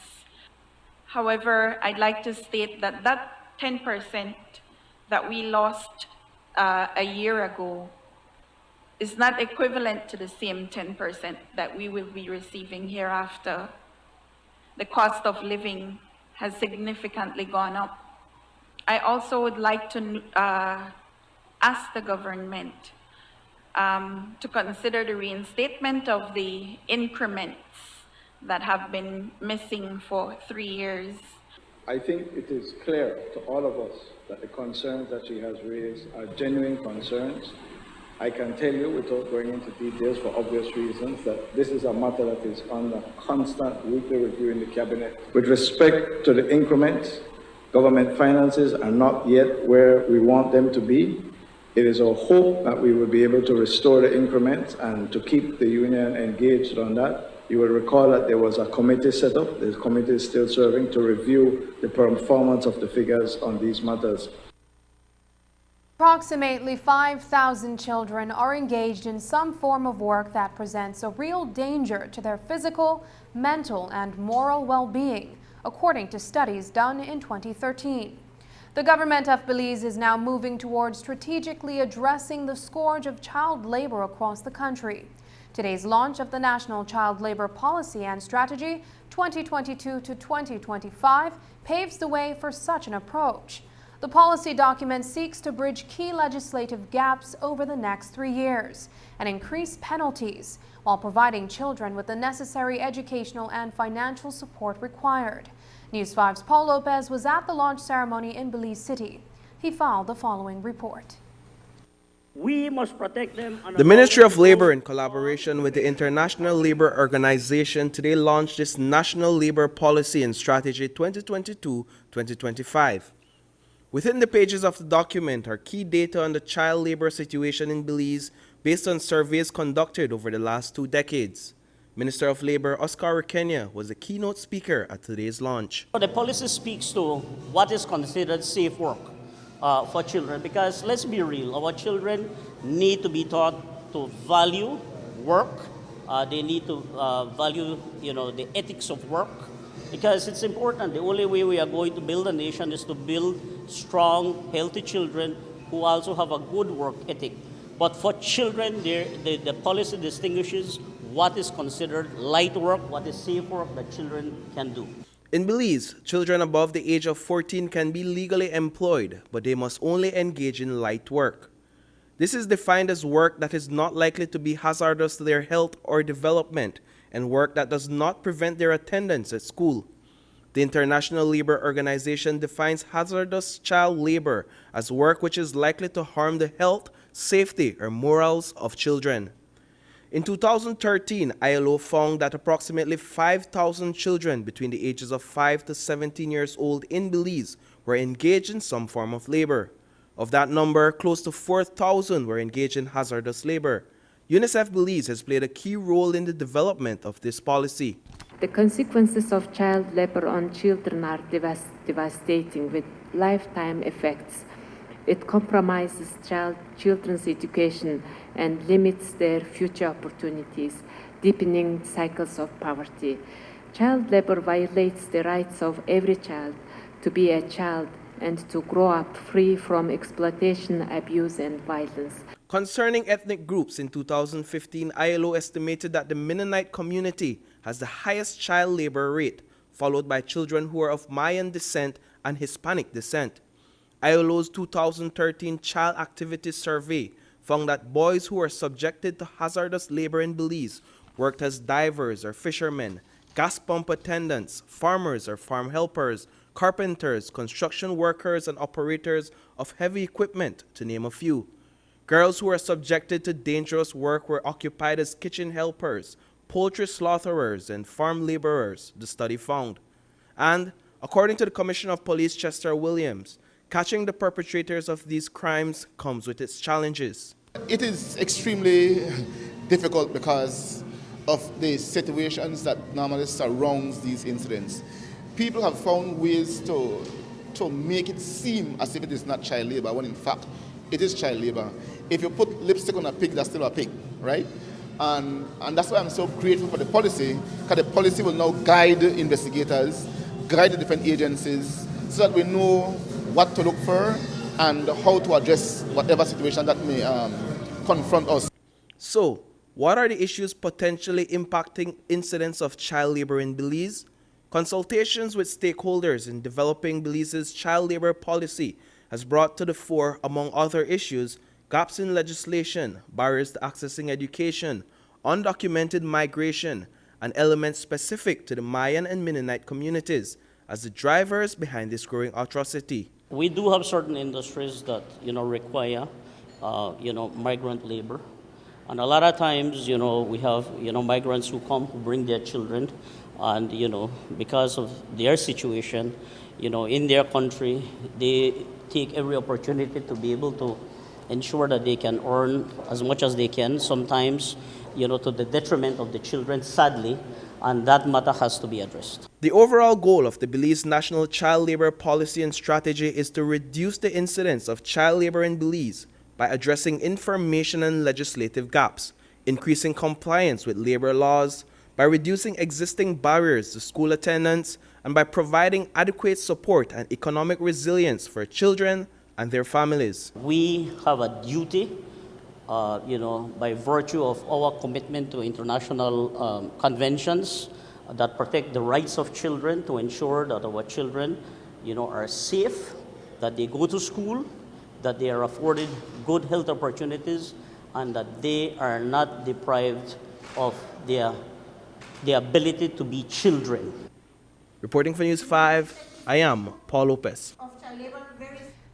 However, I'd like to state that that 10% that we lost a year ago is not equivalent to the same 10% that we will be receiving hereafter. The cost of living has significantly gone up. I also would like to ask the government to consider the reinstatement of the increments that have been missing for 3 years. I think it is clear to all of us that the concerns that she has raised are genuine concerns. I can tell you, without going into details for obvious reasons, that this is a matter that is under constant weekly review in the Cabinet. With respect to the increments, government finances are not yet where we want them to be. It is our hope that we will be able to restore the increments and to keep the union engaged on that. You will recall that there was a committee set up. The committee is still serving to review the performance of the figures on these matters. Approximately 5,000 children are engaged in some form of work that presents a real danger to their physical, mental, and moral well-being, according to studies done in 2013. The government of Belize is now moving towards strategically addressing the scourge of child labor across the country. Today's launch of the National Child Labor Policy and Strategy 2022 to 2025 paves the way for such an approach. The policy document seeks to bridge key legislative gaps over the next 3 years and increase penalties while providing children with the necessary educational and financial support required. News 5's Paul Lopez was at the launch ceremony in Belize City. He filed the following report. We must protect them. The Ministry of Labor, in collaboration with the International Labour Organization, today launched its National Labour Policy and Strategy 2022-2025. Within the pages of the document are key data on the child labour situation in Belize based on surveys conducted over the last 2 decades. Minister of Labour Oscar Kenya was the keynote speaker at today's launch. The policy speaks to what is considered safe work for children, because let's be real, our children need to be taught to value work. They need to value, the ethics of work, because it's important. The only way we are going to build a nation is to build strong, healthy children who also have a good work ethic. But for children, the policy distinguishes what is considered light work, what is safe work that children can do. In Belize, children above the age of 14 can be legally employed, but they must only engage in light work. This is defined as work that is not likely to be hazardous to their health or development, and work that does not prevent their attendance at school. The International Labour Organization defines hazardous child labor as work which is likely to harm the health, safety, or morals of children. In 2013, ILO found that approximately 5,000 children between the ages of 5 to 17 years old in Belize were engaged in some form of labor. Of that number, close to 4,000 were engaged in hazardous labor. UNICEF Belize has played a key role in the development of this policy. The consequences of child labor on children are devastating, with lifetime effects. It compromises children's education and limits their future opportunities, deepening cycles of poverty. Child labor violates the rights of every child to be a child and to grow up free from exploitation, abuse, and violence. Concerning ethnic groups, in 2015, ILO estimated that the Mennonite community has the highest child labor rate, followed by children who are of Mayan descent and Hispanic descent. ILO's 2013 Child Activity Survey found that boys who were subjected to hazardous labor in Belize worked as divers or fishermen, gas pump attendants, farmers or farm helpers, carpenters, construction workers, and operators of heavy equipment, to name a few. Girls who were subjected to dangerous work were occupied as kitchen helpers, poultry slaughterers, and farm laborers, the study found. And, according to the Commissioner of Police Chester Williams, catching the perpetrators of these crimes comes with its challenges. It is extremely difficult because of the situations that normally surrounds these incidents. People have found ways to make it seem as if it is not child labor, when in fact it is child labor. If you put lipstick on a pig, that's still a pig, right? And that's why I'm so grateful for the policy, because the policy will now guide investigators, guide the different agencies, so that we know what to look for and how to address whatever situation that may confront us. So, what are the issues potentially impacting incidents of child labor in Belize? Consultations with stakeholders in developing Belize's child labor policy has brought to the fore, among other issues, gaps in legislation, barriers to accessing education, undocumented migration, and elements specific to the Mayan and Mennonite communities as the drivers behind this growing atrocity. We do have certain industries that, require, migrant labor. And a lot of times, we have, migrants who come who bring their children, and, because of their situation, in their country, they take every opportunity to be able to ensure that they can earn as much as they can, sometimes, to the detriment of the children, sadly, and that matter has to be addressed. The overall goal of the Belize National Child Labor Policy and Strategy is to reduce the incidence of child labor in Belize by addressing information and legislative gaps, increasing compliance with labor laws, by reducing existing barriers to school attendance, and by providing adequate support and economic resilience for children and their families. We have a duty, by virtue of our commitment to international conventions that protect the rights of children, to ensure that our children, are safe that they go to school, that they are afforded good health opportunities, and that they are not deprived of their ability to be children. Reporting for News 5, I am Paul Lopez.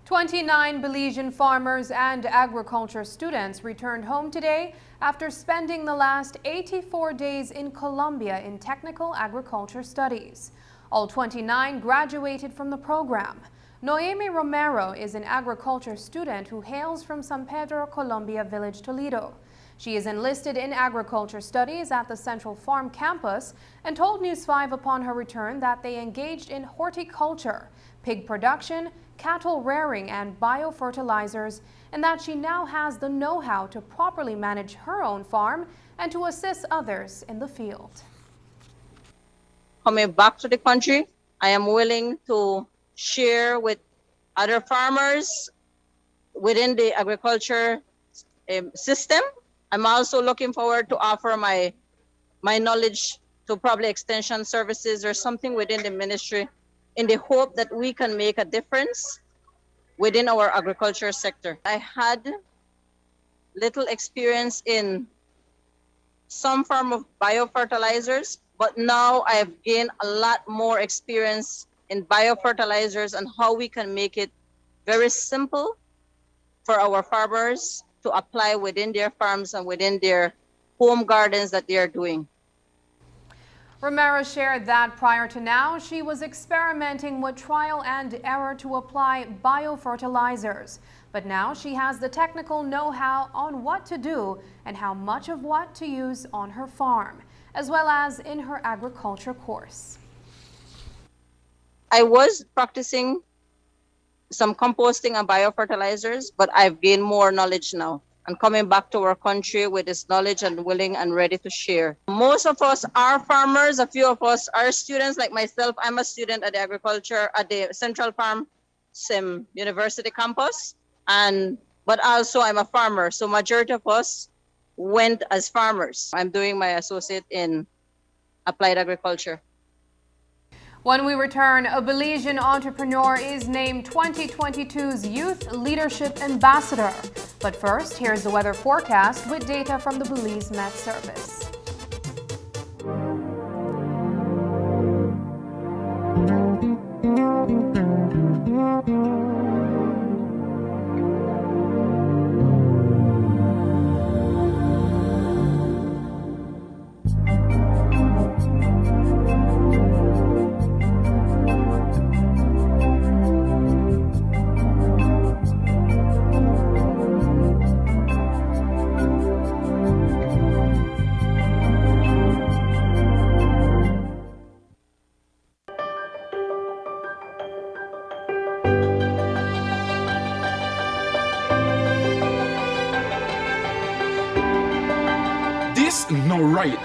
29 Belizean farmers and agriculture students returned home today after spending the last 84 days in Colombia in technical agriculture studies. All 29 graduated from the program. Noemi Romero is an agriculture student who hails from San Pedro, Colombia village, Toledo. She is enlisted in agriculture studies at the Central Farm campus and told News 5 upon her return that they engaged in horticulture, pig production, cattle rearing and biofertilizers, and that she now has the know-how to properly manage her own farm and to assist others in the field. Coming back to the country, I am willing to share with other farmers within the agriculture system. I'm also looking forward to offer my knowledge to probably extension services or something within the ministry in the hope that we can make a difference within our agriculture sector. I had little experience in some form of biofertilizers, but now I have gained a lot more experience in biofertilizers and how we can make it very simple for our farmers to apply within their farms and within their home gardens that they are doing. Romero shared that prior to now, she was experimenting with trial and error to apply biofertilizers. But now she has the technical know-how on what to do and how much of what to use on her farm, as well as in her agriculture course. I was practicing some composting and biofertilizers, but I've gained more knowledge now. And coming back to our country with this knowledge and willing and ready to share. Most of us are farmers, a few of us are students like myself. I'm a student at the agriculture at the Central Farm Sim University campus, but also I'm a farmer. So majority of us went as farmers. I'm doing my associate in applied agriculture. When we return, a Belizean entrepreneur is named 2022's Youth Leadership Ambassador. But first, here's the weather forecast with data from the Belize Met Service. No right.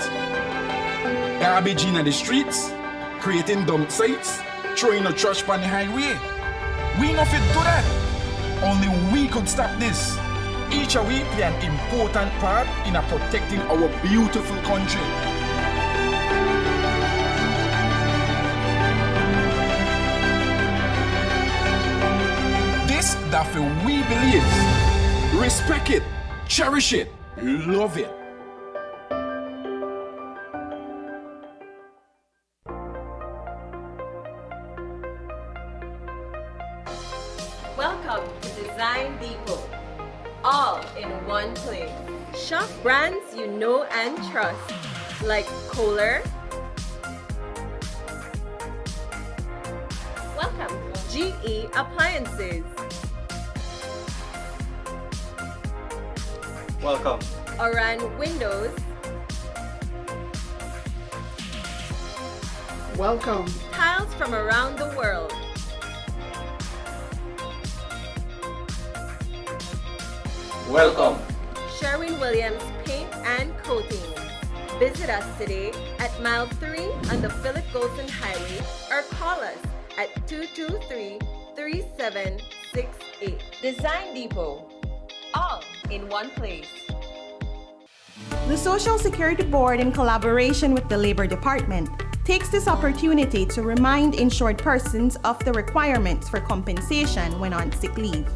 Garbage in the streets, creating dump sites, throwing a trash on the highway. We no fit do that. Only we could stop this. Each of we play an important part in protecting our beautiful country. This that we believe. Respect it, cherish it, love it. Welcome to Design Depot, all in one place. Shop brands you know and trust, like Kohler. Welcome, GE Appliances. Welcome. Oran Windows. Welcome. Tiles from around the world. Welcome. Sherwin-Williams Paint and Coating. Visit us today at Mile 3 on the Philip Golson Highway or call us at 223-3768. Design Depot, all in one place. The Social Security Board, in collaboration with the Labor Department, takes this opportunity to remind insured persons of the requirements for compensation when on sick leave.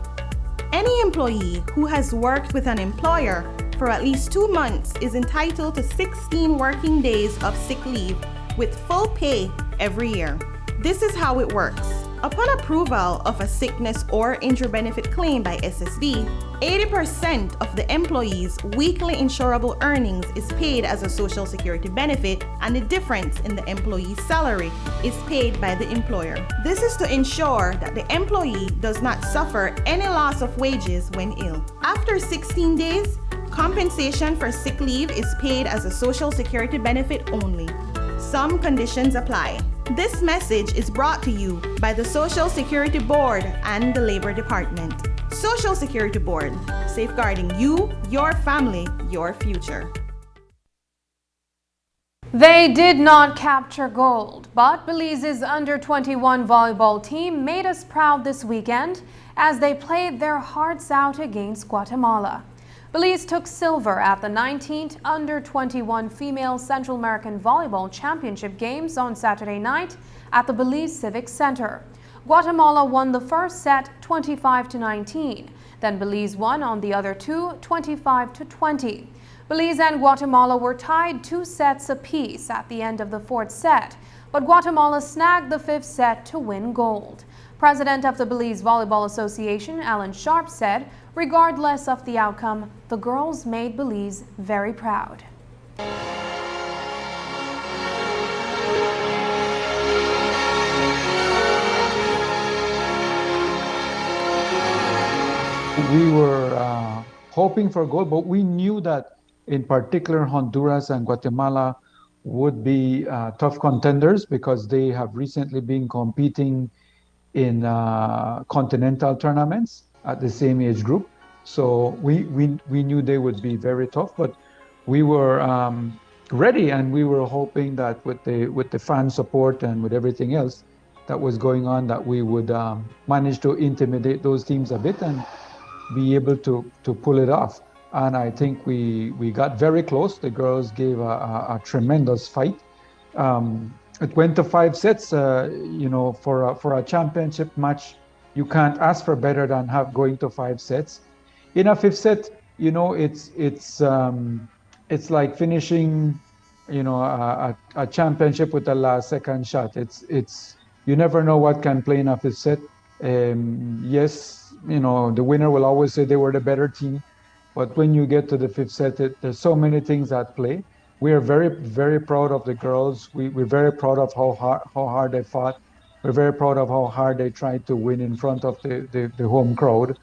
Any employee who has worked with an employer for at least 2 months is entitled to 16 working days of sick leave with full pay every year. This is how it works. Upon approval of a sickness or injury benefit claim by SSD, 80% of the employee's weekly insurable earnings is paid as a Social Security benefit, and the difference in the employee's salary is paid by the employer. This is to ensure that the employee does not suffer any loss of wages when ill. After 16 days, compensation for sick leave is paid as a Social Security benefit only. Some conditions apply. This message is brought to you by the Social Security Board and the Labor Department. Social Security Board, safeguarding you, your family, your future. They did not capture gold, but Belize's under-21 volleyball team made us proud this weekend as they played their hearts out against Guatemala. Belize took silver at the 19th Under-21 Female Central American Volleyball Championship Games on Saturday night at the Belize Civic Center. Guatemala won the first set 25-19. Then Belize won on the other two 25-20. Belize and Guatemala were tied 2 sets apiece at the end of the 4th set, but Guatemala snagged the 5th set to win gold. President of the Belize Volleyball Association, Alan Sharp, said, regardless of the outcome, the girls made Belize very proud. We were hoping for gold, but we knew that in particular Honduras and Guatemala would be tough contenders because they have recently been competing in continental tournaments at the same age group. So we knew they would be very tough, but we were ready, and we were hoping that with the fan support and with everything else that was going on, that we would manage to intimidate those teams a bit and be able to pull it off. And I think we got very close. The girls gave a tremendous fight. It went to 5 sets. For a championship match, you can't ask for better than going to 5 sets. In a 5th set, it's like finishing, a championship with the last second shot. It's you never know what can play in a 5th set. Yes, the winner will always say they were the better team, but when you get to the 5th set, there's so many things at play. We are very, very proud of the girls. We're very proud of how hard they fought. We're very proud of how hard they tried to win in front of the home crowd.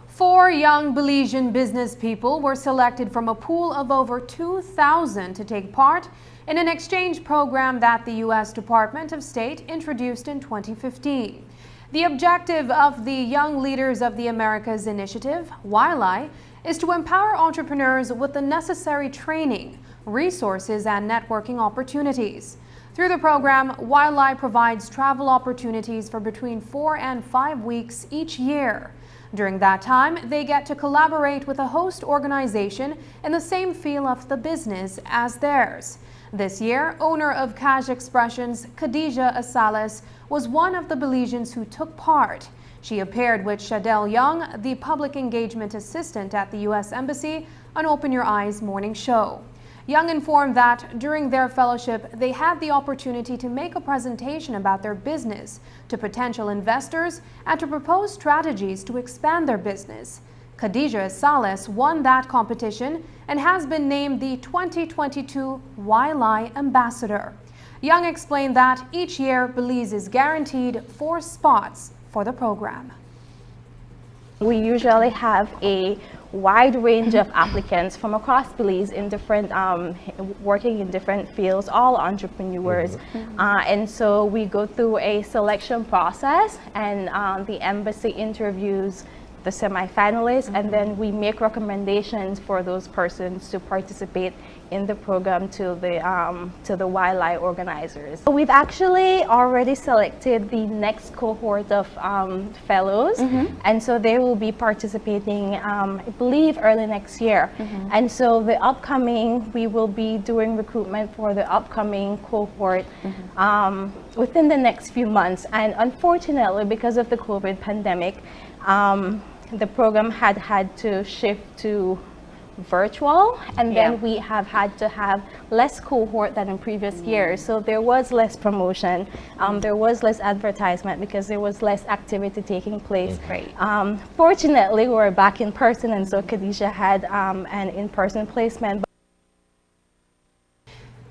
4 young Belizean business people were selected from a pool of over 2,000 to take part in an exchange program that the U.S. Department of State introduced in 2015. The objective of the Young Leaders of the Americas initiative, YLI, is to empower entrepreneurs with the necessary training, resources, and networking opportunities. Through the program, YLI provides travel opportunities for between 4 and 5 weeks each year. During that time, they get to collaborate with a host organization in the same field of the business as theirs. This year, owner of Cash Expressions, Khadija Asales, was one of the Belizeans who took part. She appeared with Shadell Young, the public engagement assistant at the U.S. Embassy, on Open Your Eyes morning show. Young informed that during their fellowship, they had the opportunity to make a presentation about their business to potential investors and to propose strategies to expand their business. Khadija Asales won that competition and has been named the 2022 YLI Ambassador. Young explained that each year Belize is guaranteed 4 spots for the program. We usually have a wide range of applicants from across Belize in different, working in different fields, all entrepreneurs. And so we go through a selection process, and the embassy interviews the semifinalists, and then we make recommendations for those persons to participate in the program to the YLI organizers. So we've actually already selected the next cohort of fellows, and so they will be participating, I believe, early next year. And so we will be doing recruitment for the upcoming cohort within the next few months. And unfortunately, because of the COVID pandemic, the program had to shift to virtual, and then we have had to have less cohort than in previous years. So there was less promotion, there was less advertisement because there was less activity taking place. Fortunately, we're back in person, and so Khadija had an in-person placement.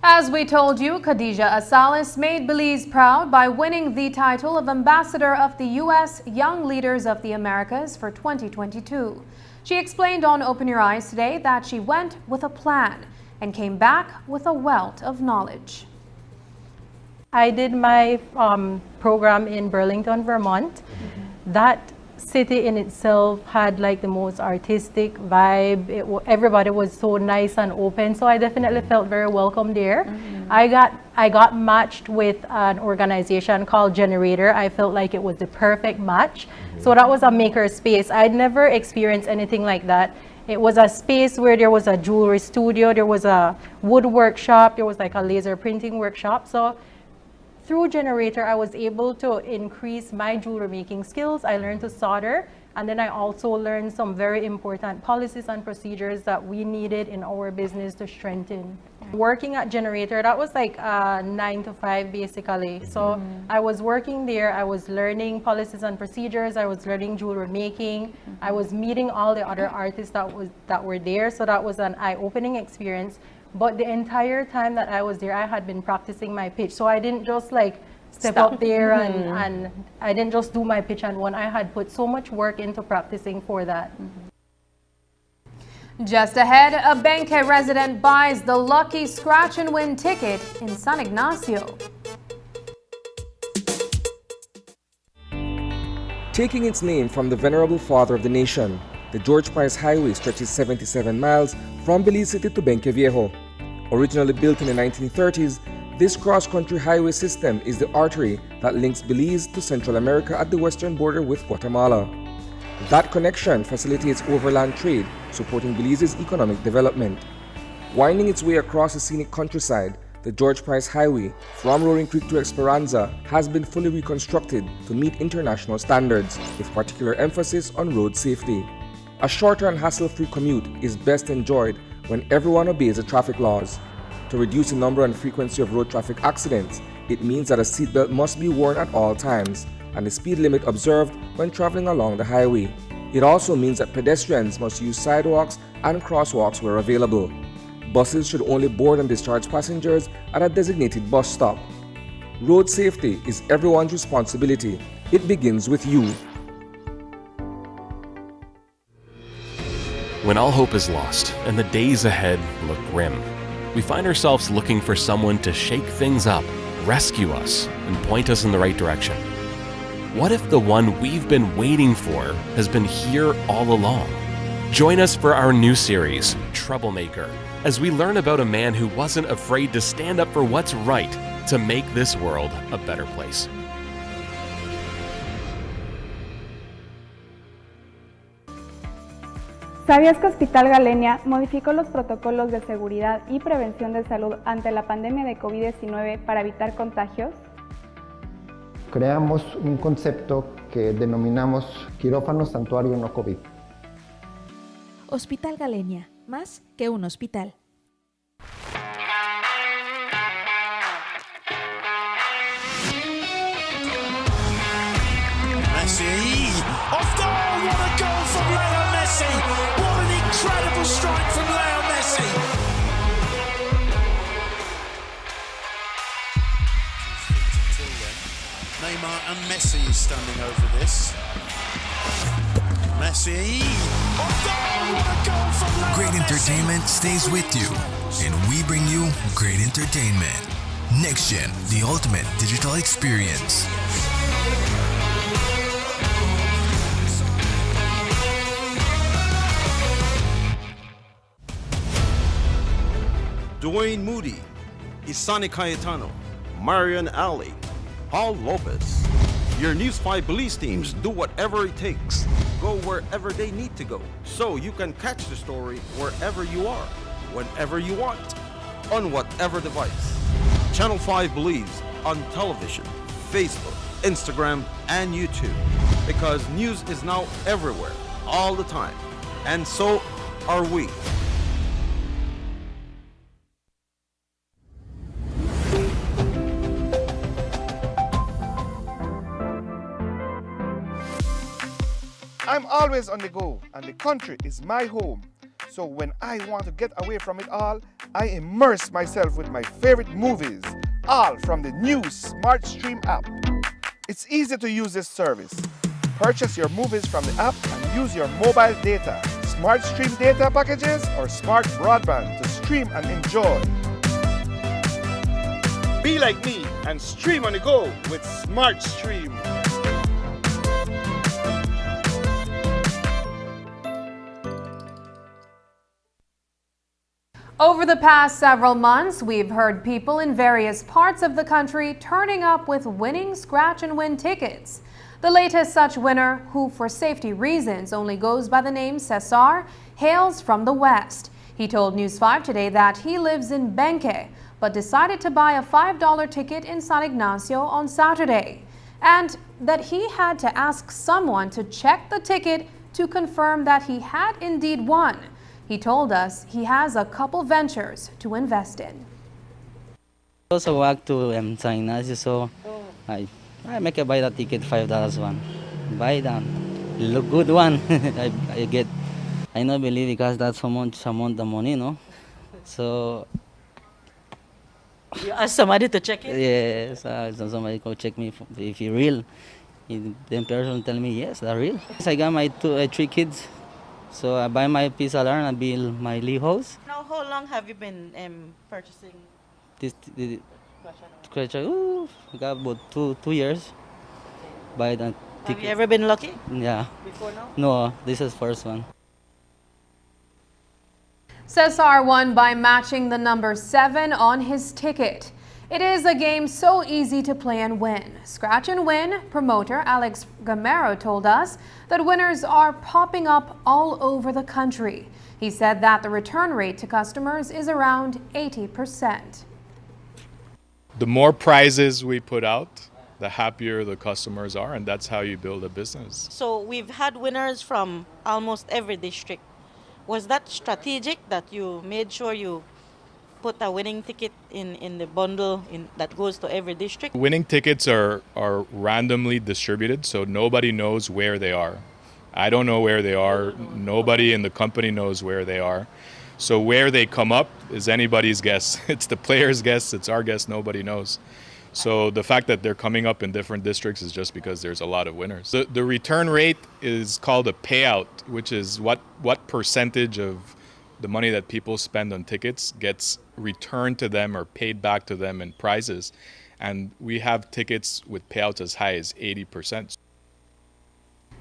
As we told you, Khadija Asalis made Belize proud by winning the title of Ambassador of the U.S. Young Leaders of the Americas for 2022. She explained on Open Your Eyes today that she went with a plan and came back with a wealth of knowledge. I did my program in Burlington, Vermont. That city in itself had like the most artistic vibe. Everybody was so nice and open, so I definitely felt very welcome there. I got matched with an organization called Generator. I felt like it was the perfect match. So that was a maker space. I'd never experienced anything like that. It was a space where there was a jewelry studio, there was a wood workshop, there was like a laser printing workshop. So through Generator, I was able to increase my jewelry making skills. I learned to solder, and then I also learned some very important policies and procedures that we needed in our business to strengthen. Working at Generator, that was like 9 to 5 basically. So I was working there, I was learning policies and procedures, I was learning jewelry making, I was meeting all the other artists that were there, so that was an eye-opening experience. But the entire time that I was there, I had been practicing my pitch. So I didn't just like step up there and I didn't just do my pitch and won. I had put so much work into practicing for that. Just ahead, a Benque resident buys the lucky scratch and win ticket in San Ignacio. Taking its name from the venerable father of the nation, the George Price Highway stretches 77 miles from Belize City to Benque Viejo. Originally built in the 1930s, this cross-country highway system is the artery that links Belize to Central America at the western border with Guatemala. That connection facilitates overland trade, supporting Belize's economic development. Winding its way across the scenic countryside, the George Price Highway from Roaring Creek to Esperanza has been fully reconstructed to meet international standards, with particular emphasis on road safety. A shorter and hassle-free commute is best enjoyed when everyone obeys the traffic laws. To reduce the number and frequency of road traffic accidents, it means that a seatbelt must be worn at all times and the speed limit observed when traveling along the highway. It also means that pedestrians must use sidewalks and crosswalks where available. Buses should only board and discharge passengers at a designated bus stop. Road safety is everyone's responsibility. It begins with you. When all hope is lost and the days ahead look grim, we find ourselves looking for someone to shake things up, rescue us, and point us in the right direction. What if the one we've been waiting for has been here all along? Join us for our new series, Troublemaker, as we learn about a man who wasn't afraid to stand up for what's right to make this world a better place. ¿Sabías que Hospital Galenia modificó los protocolos de seguridad y prevención de salud ante la pandemia de COVID-19 para evitar contagios? Creamos un concepto que denominamos quirófano santuario no COVID. Hospital Galenia, más que un hospital. Messi! Off goal! What a goal from Leo Messi! What an incredible strike from Leo Messi! Neymar and Messi is standing over this. Messi! Off goal! What a goal from Leo Great entertainment stays with you, and we bring you great entertainment. Next Gen, the ultimate digital experience. Dwayne Moody, Isani Cayetano, Marian Ali, Paul Lopez. Your News 5 police teams do whatever it takes, go wherever they need to go, so you can catch the story wherever you are, whenever you want, on whatever device. Channel 5 believes on television, Facebook, Instagram, and YouTube, because news is now everywhere, all the time, and so are we. I'm always on the go, and the country is my home. So when I want to get away from it all, I immerse myself with my favorite movies, all from the new Smart Stream app. It's easy to use this service. Purchase your movies from the app and use your mobile data, Smart Stream data packages, or smart broadband to stream and enjoy. Be like me and stream on the go with Smart Stream. Over the past several months, we've heard people in various parts of the country turning up with winning scratch-and-win tickets. The latest such winner, who for safety reasons only goes by the name Cesar, hails from the West. He told News 5 today that he lives in Benque, but decided to buy a $5 ticket in San Ignacio on Saturday, and that he had to ask someone to check the ticket to confirm that he had indeed won. He told us he has a couple ventures to invest in. Also walk to San Ignacio, so I make a buy the ticket $5 one. Buy that, look good one. I not believe because that's so much amount of money, no? So you ask somebody to check it? Yes, so somebody go check me if you real. Then person tell me yes, they're real. I got my 3 kids. So I buy my piece of land and build my Lee house. Now, how long have you been purchasing? This got about 2 years. Buy the ticket. Have you ever been lucky? Yeah. Before now? No, this is first one. Cesar won by matching the number 7 on his ticket. It is a game so easy to play and win. Scratch and Win promoter Alex Gamero told us that winners are popping up all over the country. He said that the return rate to customers is around 80%. The more prizes we put out, the happier the customers are, and that's how you build a business. So we've had winners from almost every district. Was that strategic that you made sure you put a winning ticket in the bundle that goes to every district? Winning tickets are randomly distributed, so nobody knows where they are. I don't know where they are. Nobody in the company knows where they are. So where they come up is anybody's guess. It's the player's guess, it's our guess, nobody knows. So the fact that they're coming up in different districts is just because there's a lot of winners. The return rate is called a payout, which is what percentage of the money that people spend on tickets gets returned to them or paid back to them in prizes. And we have tickets with payouts as high as 80%.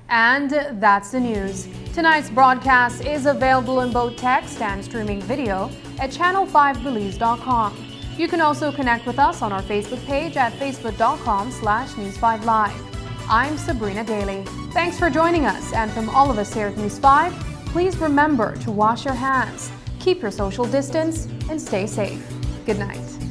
And that's the news. Tonight's broadcast is available in both text and streaming video at channel5belize.com. You can also connect with us on our Facebook page at facebook.com/News5Live. I'm Sabrina Daly. Thanks for joining us, and from all of us here at News 5, please remember to wash your hands, keep your social distance, and stay safe. Good night.